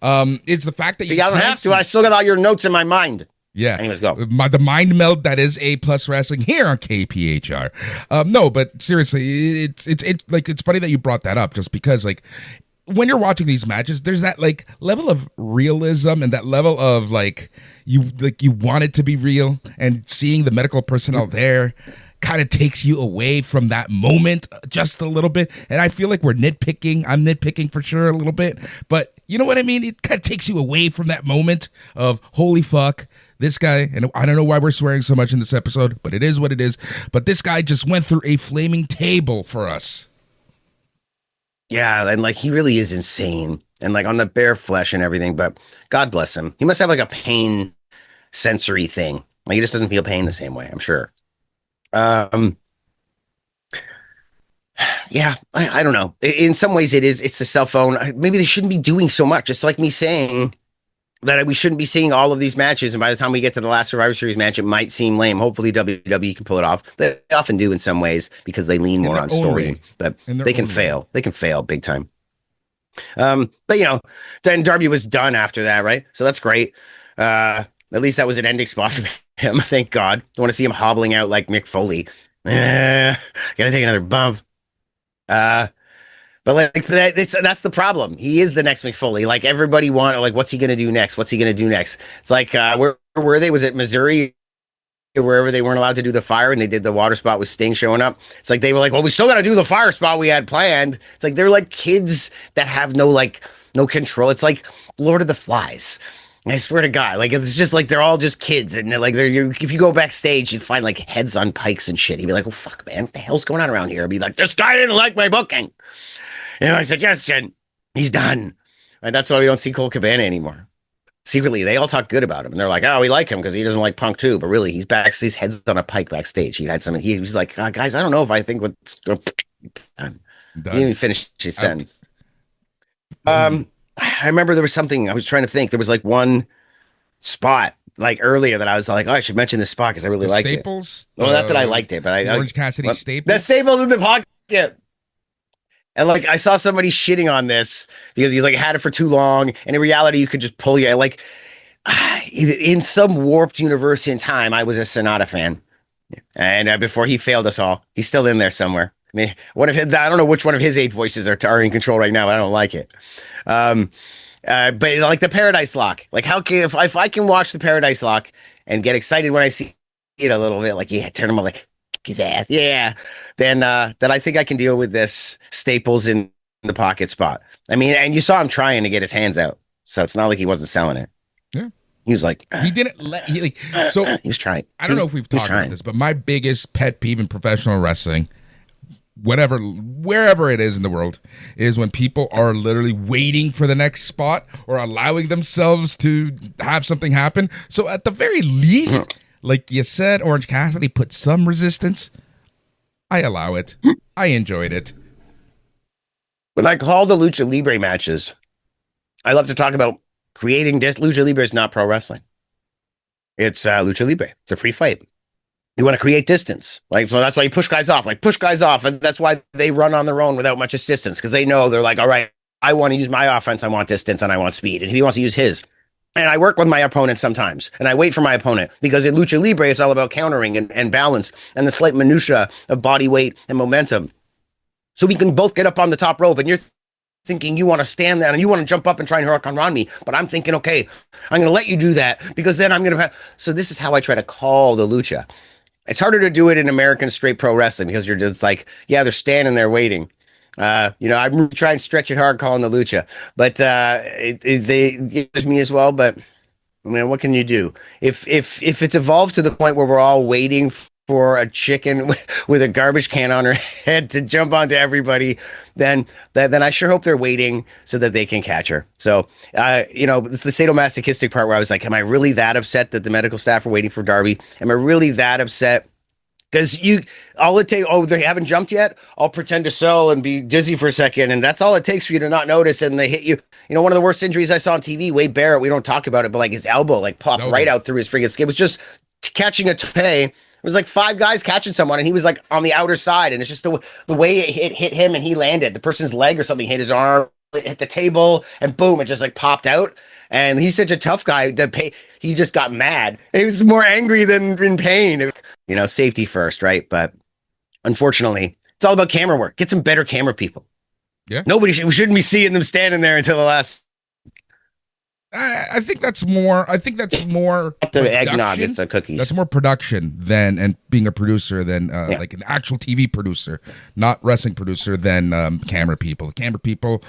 It's the fact that I don't have to. I still got all your notes in my mind. Yeah. Anyways, go. The mind meld that is A+ Wrestling here on KPHR. No, but seriously, it's funny that you brought that up just because like when you're watching these matches, there's that like level of realism and that level of like you want it to be real, and seeing the medical personnel there kind of takes you away from that moment just a little bit. And I feel like we're nitpicking. I'm nitpicking for sure a little bit, but you know what I mean? It kind of takes you away from that moment of holy fuck, this guy, and I don't know why we're swearing so much in this episode, but it is what it is. But this guy just went through a flaming table for us. Yeah, and like he really is insane. And like on the bare flesh and everything, but God bless him. He must have like a pain sensory thing. Like he just doesn't feel pain the same way, I'm sure. Yeah, I don't know. In some ways it's the cell phone. Maybe they shouldn't be doing so much. It's like me saying that we shouldn't be seeing all of these matches. And by the time we get to the last Survivor Series match, it might seem lame. Hopefully WWE can pull it off. They often do in some ways because they lean more on story, but they can fail. They can fail big time. But you know, then Darby was done after that, right? So that's great. At least that was an ending spot for him. Thank God. I want to see him hobbling out like Mick Foley. Gotta take another bump. But like that's the problem. He is the next Mick Foley. Like everybody like, what's he gonna do next? What's he gonna do next? It's like where were they? Was it Missouri? Wherever they weren't allowed to do the fire and they did the water spot with Sting showing up. It's like they were like, well, we still got to do the fire spot we had planned. It's like they're like kids that have no control. It's like Lord of the Flies. I swear to God, like it's just like they're all just kids, and like if you go backstage, you'd find like heads on pikes and shit. You'd be like, "Oh fuck, man, what the hell's going on around here?" I'd be like, "This guy didn't like my booking." You know, my suggestion, he's done. And that's why we don't see Cole Cabana anymore. Secretly, they all talk good about him, and they're like, "Oh, we like him because he doesn't like Punk too." But really, he's backstage, heads on a pike backstage. He had some. He was like, "Guys, I don't know if I think what's done." He didn't even finish his sentence. I remember there was something I was trying to think. There was like one spot like earlier that I was like, oh, I should mention this spot because I really liked Staples? it. Well, not that I liked it, but Orange Cassidy Staples. That Staples in the pocket. And like I saw somebody shitting on this because he's like had it for too long, and in reality, you could just pull you like in some warped universe in time. I was a Sonata fan, and before he failed us all, he's still in there somewhere. I mean, I don't know which one of his 8 voices are in control right now, but I don't like it. But like the Paradise Lock, like if I can watch the Paradise Lock and get excited when I see it a little bit, like yeah, turn him on, like kick his ass, yeah, then I think I can deal with this Staples in the pocket spot. I mean, and you saw him trying to get his hands out, so it's not like he wasn't selling it. Yeah, he was like he didn't let so he was trying. I don't know if we've talked about this, but my biggest pet peeve in professional wrestling whatever, wherever it is in the world, is when people are literally waiting for the next spot or allowing themselves to have something happen. So at the very least, like you said, Orange Cassidy put some resistance. I allow it. I enjoyed it. When I call the Lucha Libre matches, I love to talk about creating this. Lucha Libre is not pro wrestling. It's Lucha Libre. It's a free fight. You want to create distance. So that's why you push guys off. And that's why they run on their own without much assistance, because they know, they're like, all right, I want to use my offense. I want distance and I want speed. And he wants to use his. And I work with my opponent sometimes, and I wait for my opponent, because in Lucha Libre, it's all about countering and balance and the slight minutia of body weight and momentum. So we can both get up on the top rope, and you're thinking you want to stand there and you want to jump up and try and hurricane on me. But I'm thinking, okay, I'm going to let you do that, because then I'm going to So this is how I try to call the lucha. It's harder to do it in American straight pro wrestling, because you're just like, yeah, they're standing there waiting. I'm trying to stretch it hard calling the lucha, but it's me as well. But I mean, what can you do? If it's evolved to the point where we're all waiting for a chicken with a garbage can on her head to jump onto everybody, then I sure hope they're waiting so that they can catch her. So, it's the sadomasochistic part where I was like, am I really that upset that the medical staff are waiting for Darby? Am I really that upset? Because all it takes, they haven't jumped yet? I'll pretend to sell and be dizzy for a second, and that's all it takes for you to not notice, and they hit you. One of the worst injuries I saw on TV, Wade Barrett, we don't talk about it, but like his elbow popped right out through his friggin' skin. It was just catching a toupee. It was like 5 guys catching someone, and he was like on the outer side, and it's just the way it hit him, and he landed. The person's leg or something hit his arm, it hit the table, and boom, it just like popped out. And he's such a tough guy that he just got mad. He was more angry than in pain. Safety first, right? But unfortunately, it's all about camera work. Get some better camera people. Yeah. We shouldn't be seeing them standing there until the last. I think that's more. The eggnog, it's the cookies. That's more production and being a producer than like an actual TV producer, not wrestling producer, than camera people. Camera people,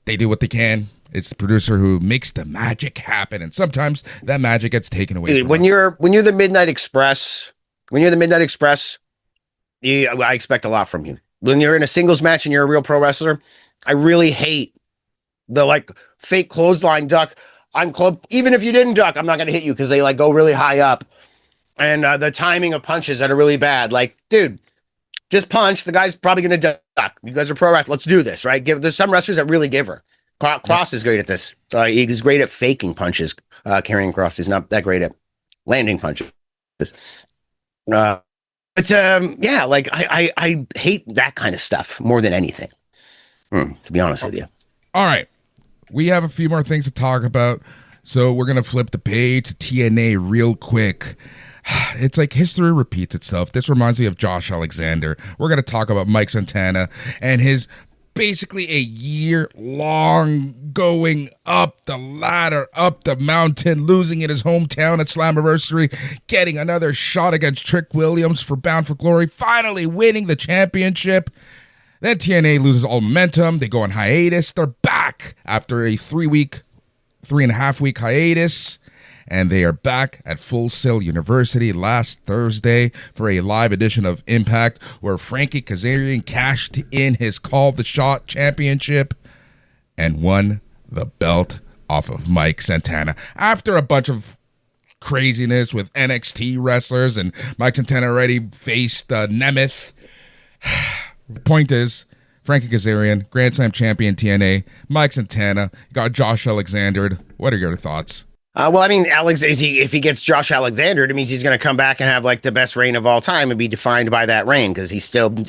they do what they can. It's the producer who makes the magic happen, and sometimes that magic gets taken away. Dude, when you're the Midnight Express, I expect a lot from you. When you're in a singles match and you're a real pro wrestler, I really hate the fake clothesline duck. Even if you didn't duck, I'm not going to hit you, because they go really high up, and the timing of punches that are really bad. Dude, just punch. The guy's probably going to duck. You guys are pro wrestlers. Let's do this, right? There's some wrestlers that really give her. Cross is great at this. He's great at faking punches, carrying across. He's not that great at landing punches. I hate that kind of stuff more than anything, to be honest with you. All right. We have a few more things to talk about, so we're going to flip the page to TNA real quick. It's like history repeats itself. This reminds me of Josh Alexander. We're going to talk about Mike Santana and his basically a year-long going up the ladder, up the mountain, losing in his hometown at Slammiversary, getting another shot against Trick Williams for Bound for Glory, finally winning the championship. Then TNA loses all momentum. They go on hiatus. They're back after a 3.5 week hiatus. And they are back at Full Sail University last Thursday for a live edition of Impact, where Frankie Kazarian cashed in his Call the Shot championship and won the belt off of Mike Santana. After a bunch of craziness with NXT wrestlers, and Mike Santana already faced Nemeth. The point is, Frankie Kazarian, Grand Slam champion TNA, Mike Santana, got Josh Alexander. What are your thoughts? Alex, if he gets Josh Alexander, it means he's going to come back and have the best reign of all time and be defined by that reign, because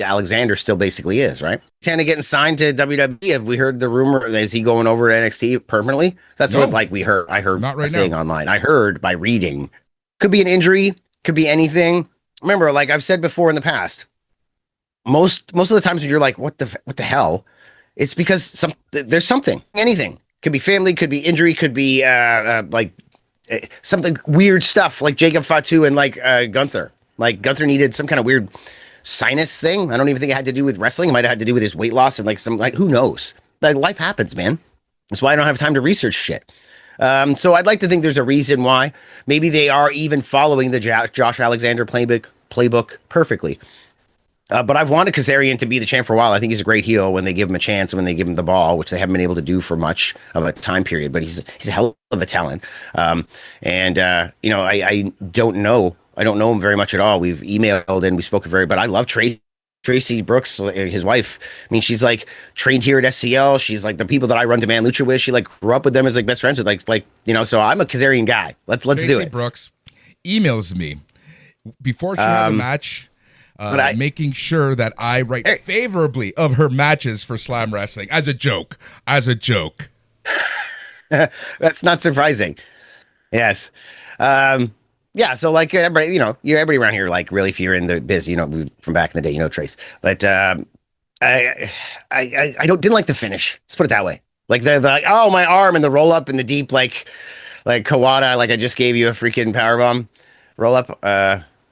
Alexander still basically is, right? Santana getting signed to WWE. Have we heard the rumor? Is he going over to NXT permanently? That's what we heard. I heard not right thing now. Online. I heard by reading. Could be an injury. Could be anything. Remember, like I've said before in the past, most of the times when you're like, what the hell? It's because there's something, anything. Could be family, could be injury, could be something weird stuff like Jacob Fatu and Gunther. Like Gunther needed some kind of weird sinus thing. I don't even think it had to do with wrestling. It might have had to do with his weight loss and who knows? Life happens, man. That's why I don't have time to research shit. So I'd like to think there's a reason why. Maybe they are even following the Josh Alexander playbook perfectly. But I've wanted Kazarian to be the champ for a while. I think he's a great heel when they give him a chance, when they give him the ball, which they haven't been able to do for much of a time period. But he's a hell of a talent. I don't know. I don't know him very much at all. We've emailed and we spoke but I love Tracy Brooks, his wife. I mean, she's like trained here at SCL. She's like the people that I run Demand Lucha with. She like grew up with them as like best friends with so I'm a Kazarian guy. Let's Tracy do it. Brooks emails me before she has a match. Making sure that I write favorably of her matches for Slam Wrestling as a joke. That's not surprising. Yes. Yeah. So like everybody, everybody around here, like really, if you're in the biz, from back in the day, Trace, but, I didn't like the finish. Let's put it that way. Like oh, my arm and the roll up and the deep, like Kawada, like I just gave you a freaking powerbomb roll up,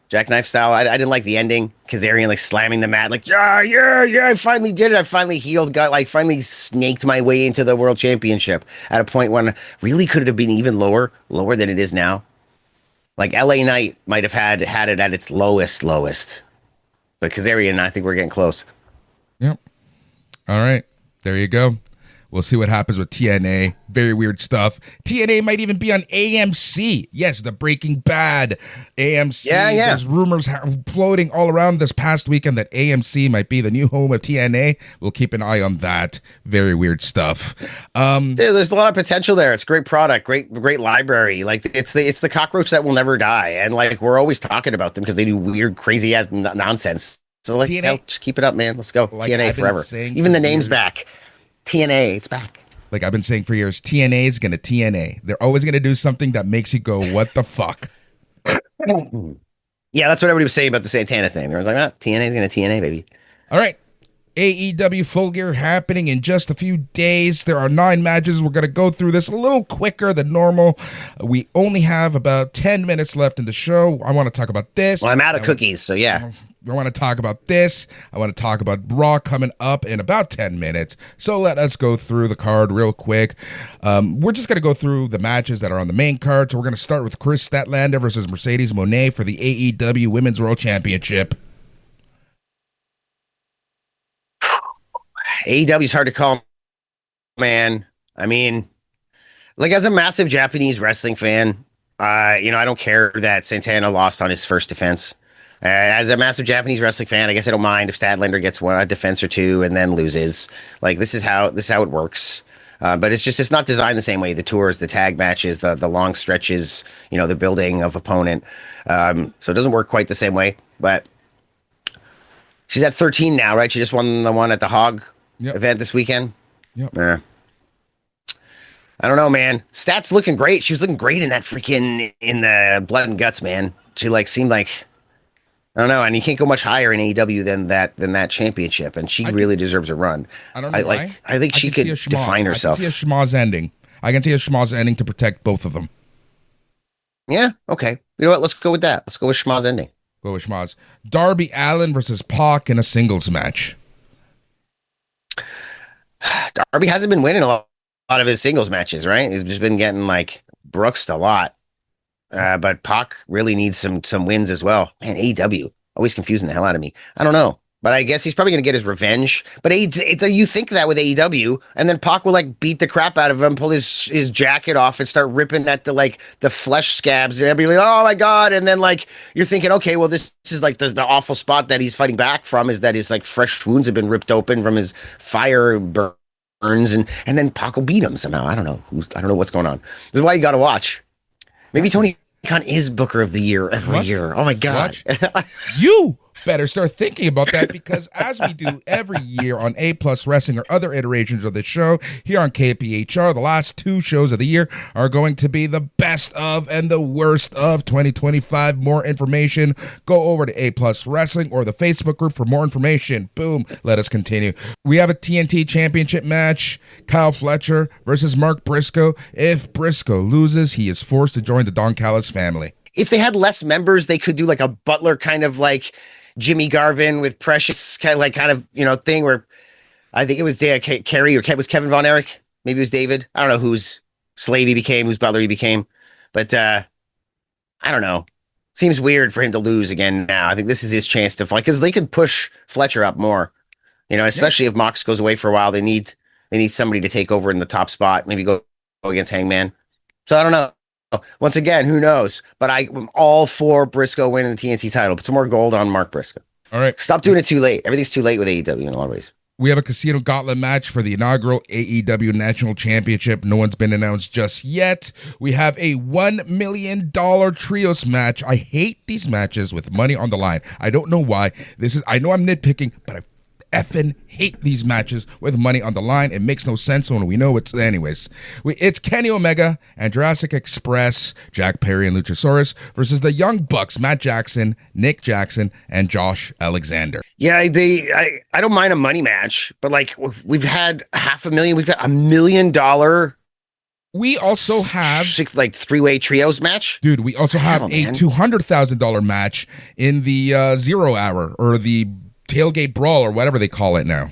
jackknife style. I didn't like the ending. Kazarian like slamming the mat, like yeah. I finally did it. I finally healed. Finally snaked my way into the world championship at a point when really could have been even lower than it is now. Like LA Knight might have had it at its lowest, but Kazarian, I think we're getting close. Yep. All right, there you go. We'll see what happens with TNA. Very weird stuff. TNA might even be on AMC. Yes, the Breaking Bad AMC. Yeah. There's rumors floating all around this past weekend that AMC might be the new home of TNA. We'll keep an eye on that. Very weird stuff. Dude, there's a lot of potential there. It's a great product, great library. Like it's the cockroach that will never die, and like we're always talking about them because they do weird, crazy ass nonsense. So like, TNA, just keep it up, man. Let's go. like TNA forever. Even the name's back. TNA, it's back. Like I've been saying for years, TNA is going to TNA. They're always going to do something that makes you go, what the fuck? Yeah, that's what everybody was saying about the Santana thing. They were like, TNA is going to TNA, baby. All right. AEW Full Gear happening in just a few days. There are 9 matches. We're going to go through this a little quicker than normal. We only have about 10 minutes left in the show. I want to talk about this. Well, I'm out of cookies, so yeah. I want to talk about this. I want to talk about Raw coming up in about 10 minutes. So let us go through the card real quick. We're just going to go through the matches that are on the main card. So we're going to start with Chris Statlander versus Mercedes Moné for the AEW Women's World Championship. AEW is hard to call, man. I mean, like as a massive Japanese wrestling fan, I don't care that Santana lost on his first defense. As a massive Japanese wrestling fan, I guess I don't mind if Statlander gets a defense or two and then loses. Like this is how it works. But it's not designed the same way. The tours, the tag matches, the long stretches, the building of opponent. So it doesn't work quite the same way. But she's at 13 now, right? She just won the one at the Hog event this weekend. Yep. I don't know, man. Stats looking great. She was looking great in the Blood and Guts, man. She seemed like. I don't know, and you can't go much higher in AEW than that championship, and she really deserves a run. I don't know why. I think she could define herself. I can see a schmoz ending. I can see a schmoz ending to protect both of them. Yeah, okay. You know what? Let's go with that. Let's go with schmoz ending. Go with schmoz. Darby Allin versus Pac in a singles match. Darby hasn't been winning a lot of his singles matches, right? He's just been getting Brooksed a lot. But Pac really needs some wins as well. Man, AEW always confusing the hell out of me. I don't know, but I guess he's probably going to get his revenge. But you think that with AEW, and then Pac will beat the crap out of him, pull his jacket off, and start ripping at the flesh scabs, and everybody oh my god! And then you're thinking, okay, well this is the awful spot that he's fighting back from is that his fresh wounds have been ripped open from his fire burns, and then Pac will beat him somehow. I don't know what's going on. This is why you got to watch. Maybe Tony Khan is Booker of the Year every year. Oh my god! You better start thinking about that because as we do every year on A Plus Wrestling or other iterations of the show here on KPHR, the last 2 shows of the year are going to be the best of and the worst of 2025. More information, go over to A Plus Wrestling or the Facebook group for more information. Boom. Let us continue. We have a TNT Championship match. Kyle Fletcher versus Mark Briscoe. If Briscoe loses, he is forced to join the Don Callis family. If they had less members, they could do a Butler kind of Jimmy Garvin with Precious kind of thing where I think it was Kerry or was Kevin Von Erich. Maybe it was David. I don't know whose slave he became, whose butler he became. But I don't know. Seems weird for him to lose again now. I think this is his chance to fight because they could push Fletcher up more. Especially if Mox goes away for a while, they need somebody to take over in the top spot. Maybe go against Hangman. So I don't know. Once again, who knows? But I'm all for Briscoe winning the TNT title. Put some more gold on Mark Briscoe. All right. Stop doing it too late. Everything's too late with AEW in a lot of ways. We have a Casino Gauntlet match for the inaugural AEW National Championship. No one's been announced just yet. We have a $1 million trios match. I hate these matches with money on the line. I don't know why. I know I'm nitpicking, but I effing hate these matches with money on the line. It makes no sense when we know it's anyways. It's Kenny Omega and Jurassic Express, Jack Perry and Luchasaurus versus the Young Bucks, Matt Jackson, Nick Jackson, and Josh Alexander. Yeah, I don't mind a money match, but like we've had $500,000, we've got $1 million. We also have like three-way trios match. Dude, we also have a $200,000 match in the 0 hour or the tailgate brawl or whatever they call it now.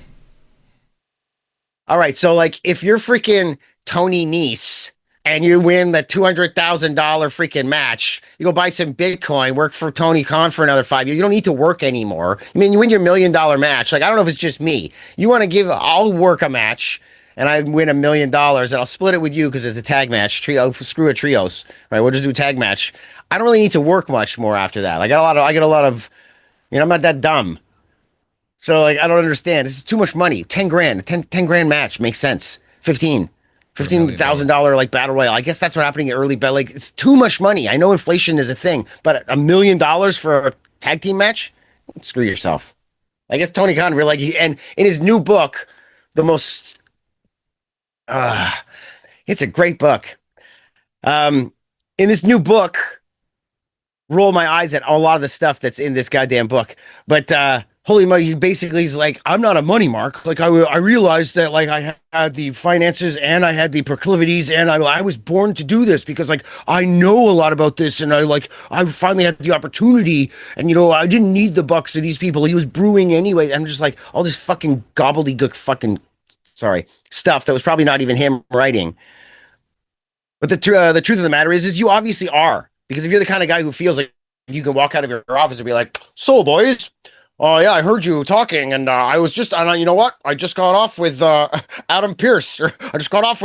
All right, so like if you're freaking Tony Nese and you win the $200,000 freaking match, you go buy some Bitcoin, work for Tony Khan for another 5 years. You don't need to work anymore. I mean, you win your $1 million match. Like, I don't know if it's just me. You want to I'll work a match and I win $1 million and I'll split it with you because it's a tag match. Screw a trios, right? We'll just do a tag match. I don't really need to work much more after that. I get a lot of, I'm not that dumb. So like, I don't understand. This is too much money. 10 grand, 10 grand match makes sense. $15,000 like battle royal. I guess that's what happening early, but like it's too much money. I know inflation is a thing, but $1 million for a tag team match? Screw yourself. I guess Tony Khan really and in his new book, it's a great book. In this new book, roll my eyes at a lot of the stuff that's in this goddamn book, but holy moly, he basically is like, I'm not a money mark. Like I realized that like I had the finances and I had the proclivities and I was born to do this because like I know a lot about this and I finally had the opportunity and I didn't need the bucks of these people. He was brewing anyway. I'm just like all this fucking gobbledygook stuff that was probably not even him writing. But the truth of the matter is you obviously are, because if you're the kind of guy who feels like you can walk out of your office and be like, so boys, oh yeah, I heard you talking, and I was just, you know what? I just got off with Adam Pierce. I just got off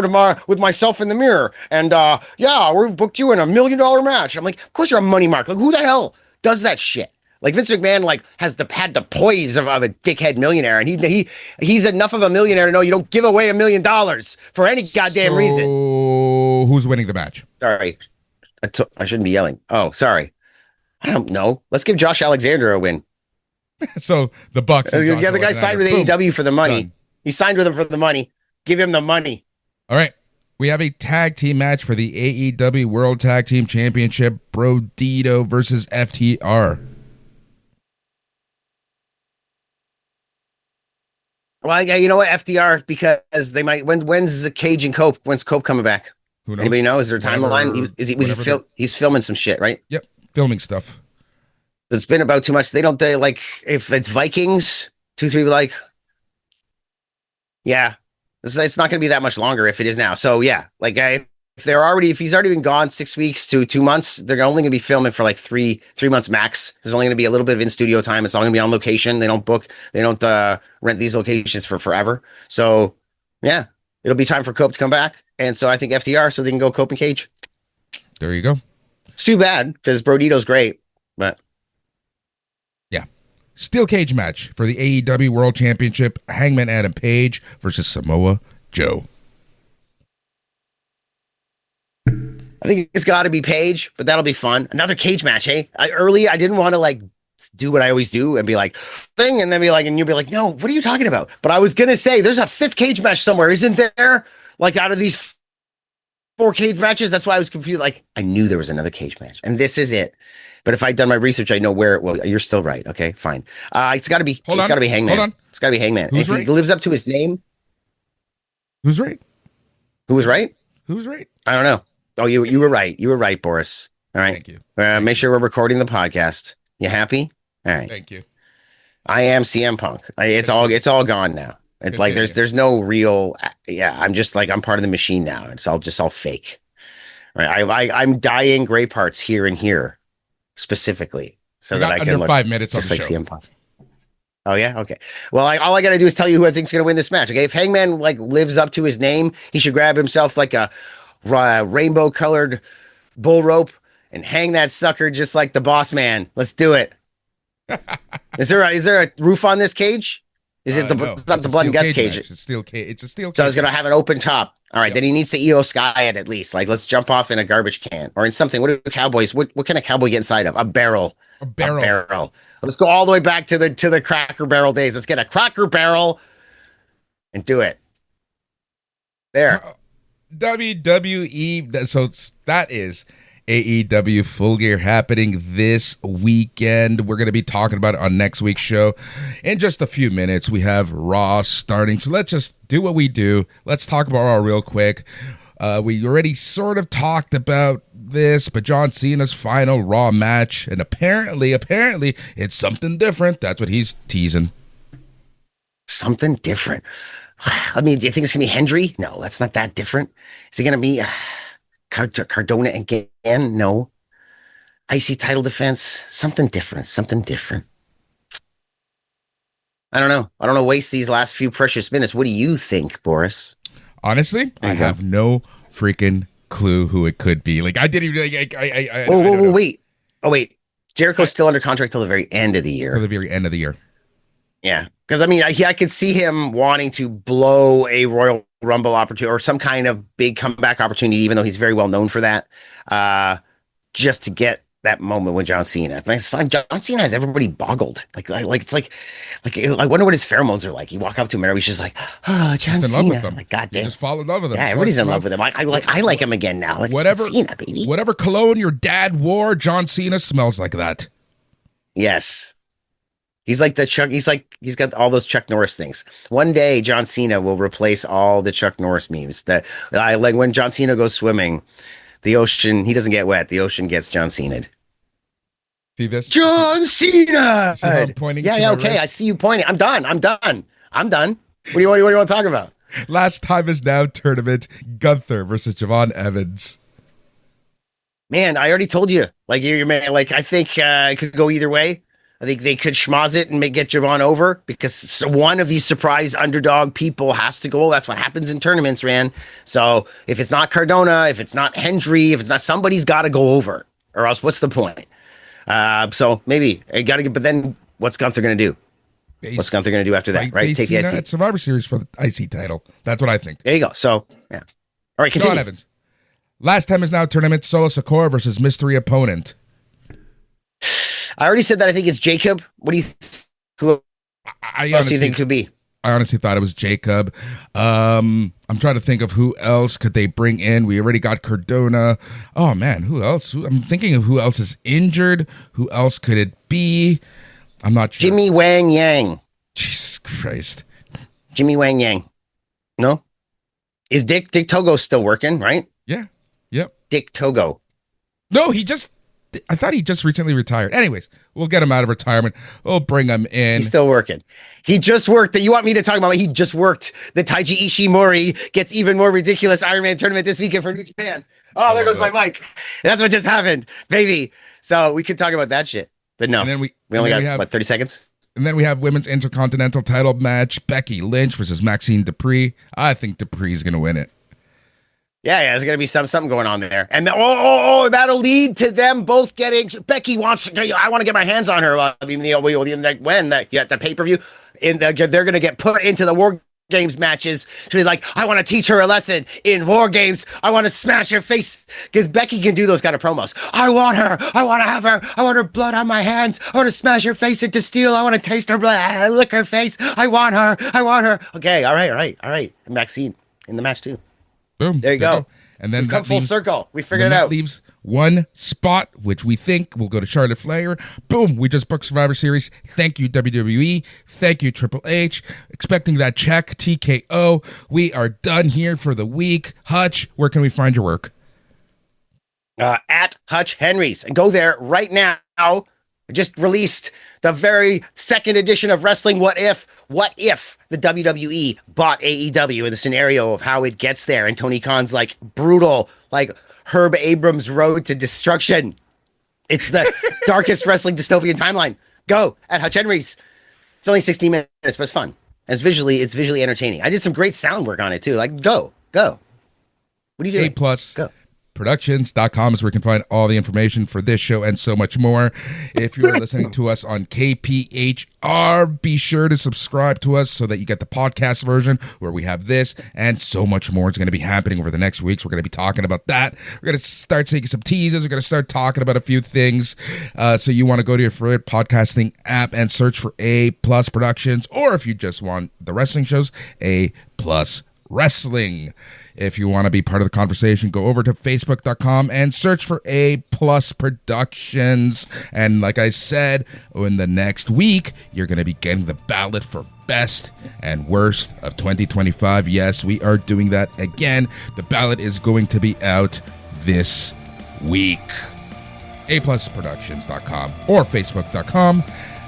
with myself in the mirror, and yeah, we've booked you in $1 million match. I'm like, of course you're a money mark. Like, who the hell does that shit? Like Vince McMahon, like had the poise of a dickhead millionaire, and he's enough of a millionaire to know you don't give away $1 million for any goddamn reason. Who's winning the match? Sorry, I shouldn't be yelling. Oh, sorry. I don't know. Let's give Josh Alexander a win. So the Bucks. Yeah, the guy signed with AEW for the money. Done. He signed with him for the money. Give him the money. All right. We have a tag team match for the AEW World Tag Team Championship. Brodito versus FTR. Well, yeah, you know what? FTR, because they might. When's Cage and Cope? When's Cope coming back? Who knows? Anybody know? Is there a timeline? He's filming some shit, right? Yep, filming stuff. It's been about too much. They like if it's Vikings 2-3 like, yeah, it's not going to be that much longer if it is now. So yeah, like if he's already been gone 6 weeks to 2 months, they're only going to be filming for like three months max. There's only going to be a little bit of in studio time. It's all going to be on location. They don't rent these locations for forever. So yeah, it'll be time for Cope to come back. And so I think FTR, so they can go Cope and Cage. There you go. It's too bad because Brodito's great, but. Steel cage match for the AEW World Championship. Hangman Adam Page versus Samoa Joe. I think it's got to be Page, but that'll be fun. Another cage match, hey? I didn't want to like do what I always do and be like, thing, and then be like, and you'll be like, no, what are you talking about? But I was going to say, there's a 5th cage match somewhere, isn't there? Like out of these 4 cage matches, that's why I was confused. Like, I knew there was another cage match, and this is it. But if I'd done my research, I know where it was. You're still right. Okay, fine. It's got to be. Got to be Hangman. Hold on. It's got to be Hangman. Who's right? He lives up to his name. Who's right? Who was right? Who's right? I don't know. Oh, you were right. You were right, Boris. All right. Thank you. Make sure we're recording the podcast. You happy? All right. Thank you. I am CM Punk. It's all gone now. It's like there's no real. Yeah, I'm just like I'm part of the machine now. It's all fake. Right. I'm dyeing gray parts here and here. specifically, so We that got I can under look 5 minutes on just the like show. CM Punk. Oh yeah, okay. Well, all I got to do is tell you who I think's going to win this match. Okay, if Hangman like lives up to his name, he should grab himself like a rainbow-colored bull rope and hang that sucker just like the Boss Man. Let's do it. Is there a roof on this cage? Is it No, not the blood and guts cage? It's a steel cage. It's a steel cage. So it's gonna have an open top. All right, Yep. then he needs to EO Sky it at least. Like, let's jump off in a garbage can or in something. What do cowboys? What can a cowboy get inside of? A barrel. A barrel. A barrel. Let's go all the way back to the Cracker Barrel days. Let's get a Cracker Barrel and do it. There. WWE. So that is AEW Full Gear happening this weekend. We're going to be talking about it on next week's show. In just a few minutes, we have Raw starting. So let's just do what we do. Let's talk about Raw real quick. We already sort of talked about this, but John Cena's final Raw match, and apparently it's something different. That's what he's teasing. Something different. I mean, do you think it's gonna be Hendry? No, that's not that different. Is it gonna be Cardona again? No. IC title defense. Something different. Something different. I don't know. I don't know. Waste these last few precious minutes. What do you think, Boris? Honestly, I have no freaking clue who it could be. Like, I didn't even. Whoa, wait. Oh, wait. Jericho's still under contract till the very end of the year. Till the very end of the year. Yeah, because I mean, I could see him wanting to blow a Royal Rumble opportunity or some kind of big comeback opportunity, even though he's very well known for that, just to get that moment with John Cena. John Cena has everybody boggled. Like it's like I wonder what his pheromones are like. You walk up to him and he's just like, oh, John Just in love Cena. with them. Like, goddamn. Just fall in love with him. Yeah, everybody's in love with him. I like him again now. Like, Whatever, John Cena, baby. whatever cologne your dad wore, John Cena smells like that. Yes. He's like the Chuck. He's got all those Chuck Norris things. One day, John Cena will replace all the Chuck Norris memes. That I like when John Cena goes swimming, the ocean, he doesn't get wet. The ocean gets John Cena'd. See this? John Cena. See how I'm pointing to Yeah. my Okay, right? I see you pointing. I'm done. What do you want to talk about? Last time is now tournament. Gunther versus Javon Evans. Man, I already told you. Like you're man. Like I think it could go either way. I think they could schmoz it and get Javon over because one of these surprise underdog people has to go. That's what happens in tournaments, man. So if it's not Cardona, if it's not Hendry, if it's not somebody's got to go over, or else what's the point? So maybe I got to get. But then what's Gunther going to do? What's Gunther going to do after that? Right? Take the IC IC. at Survivor Series for the IC title. That's what I think. There you go. So yeah. All right, continue. Javon Evans. Last time is now tournament. Solo Sikoa versus mystery opponent. I already said that I think it's Jacob. What do you who I else do you think could be? I honestly thought it was Jacob. I'm trying to think of who else could they bring in. We already got Cardona. Oh man, who else? I'm thinking of who else is injured. Who else could it be? I'm not sure. Jimmy Wang Yang. Jesus Christ. Jimmy Wang Yang. No? Is Dick Togo still working, right? Yeah. Yep. Dick Togo. No, I thought he just recently retired. Anyways, we'll get him out of retirement. We'll bring him in. He's still working. He just worked you want me to talk about he just worked the Taiji Ishimori gets even more ridiculous Iron Man tournament this weekend for New Japan. Oh, there goes my mic. That's what just happened, baby. So we could talk about that shit. But no. And then we only got have, 30 seconds? And then we have women's intercontinental title match. Becky Lynch versus Maxine Dupree. I think Dupree's going to win it. Yeah, there's gonna be something going on there, and that'll lead to them both getting. Becky wants. I want to get my hands on her. I mean, the pay-per-view, they're gonna get put into the War Games matches to be like, I want to teach her a lesson in War Games. I want to smash her face because Becky can do those kind of promos. I want her. I want to have her. I want her blood on my hands. I want to smash her face into steel. I want to taste her blood. I lick her face. I want her. I want her. Okay, all right. And Maxine in the match too. Boom. There you go. And then we've come full circle. We figured it out. That leaves one spot, which we think will go to Charlotte Flair. Boom. We just booked Survivor Series. Thank you, WWE. Thank you, Triple H. Expecting that check, TKO. We are done here for the week. Hutch, where can we find your work? At Hutch Henry's. And go there right now. I just released the very second edition of Wrestling What If the WWE bought AEW in the scenario of how it gets there. And Tony Khan's like brutal, like Herb Abrams' road to destruction. It's the darkest wrestling dystopian timeline. Go at Hutch Henry's. It's only 16 minutes, but it's fun. It's visually entertaining. I did some great sound work on it too. Like, go. What are you doing? A plus. Go. Productions.com is where you can find all the information for this show and so much more. If you're listening to us on KPHR, be sure to subscribe to us so that you get the podcast version where we have this and so much more. It's going to be happening over the next weeks. We're going to be talking about that. We're going to start taking some teasers. We're going to start talking about a few things. So you want to go to your favorite podcasting app and search for A Plus Productions, or if you just want the wrestling shows, A Plus Wrestling. If you want to be part of the conversation, go over to facebook.com and search for A Plus Productions. And like I said, in the next week, you're going to be getting the ballot for best and worst of 2025. Yes, we are doing that again. The ballot is going to be out this week. aplusproductions.com or facebook.com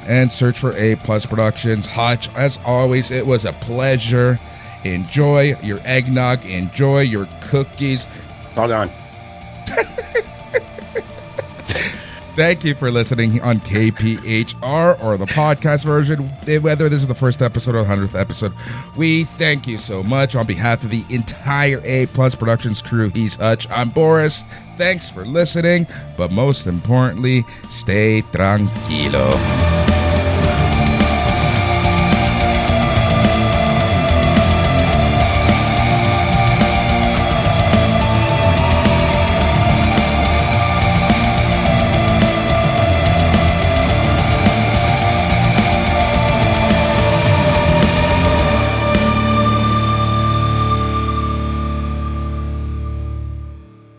and search for A Plus Productions. Hutch, as always, it was a pleasure. Enjoy your eggnog. Enjoy your cookies. All gone. Thank you for listening on KPHR or the podcast version. Whether this is the first episode or the 100th episode, we thank you so much. On behalf of the entire A Plus Productions crew, he's Hutch. I'm Boris. Thanks for listening, but most importantly, stay tranquilo.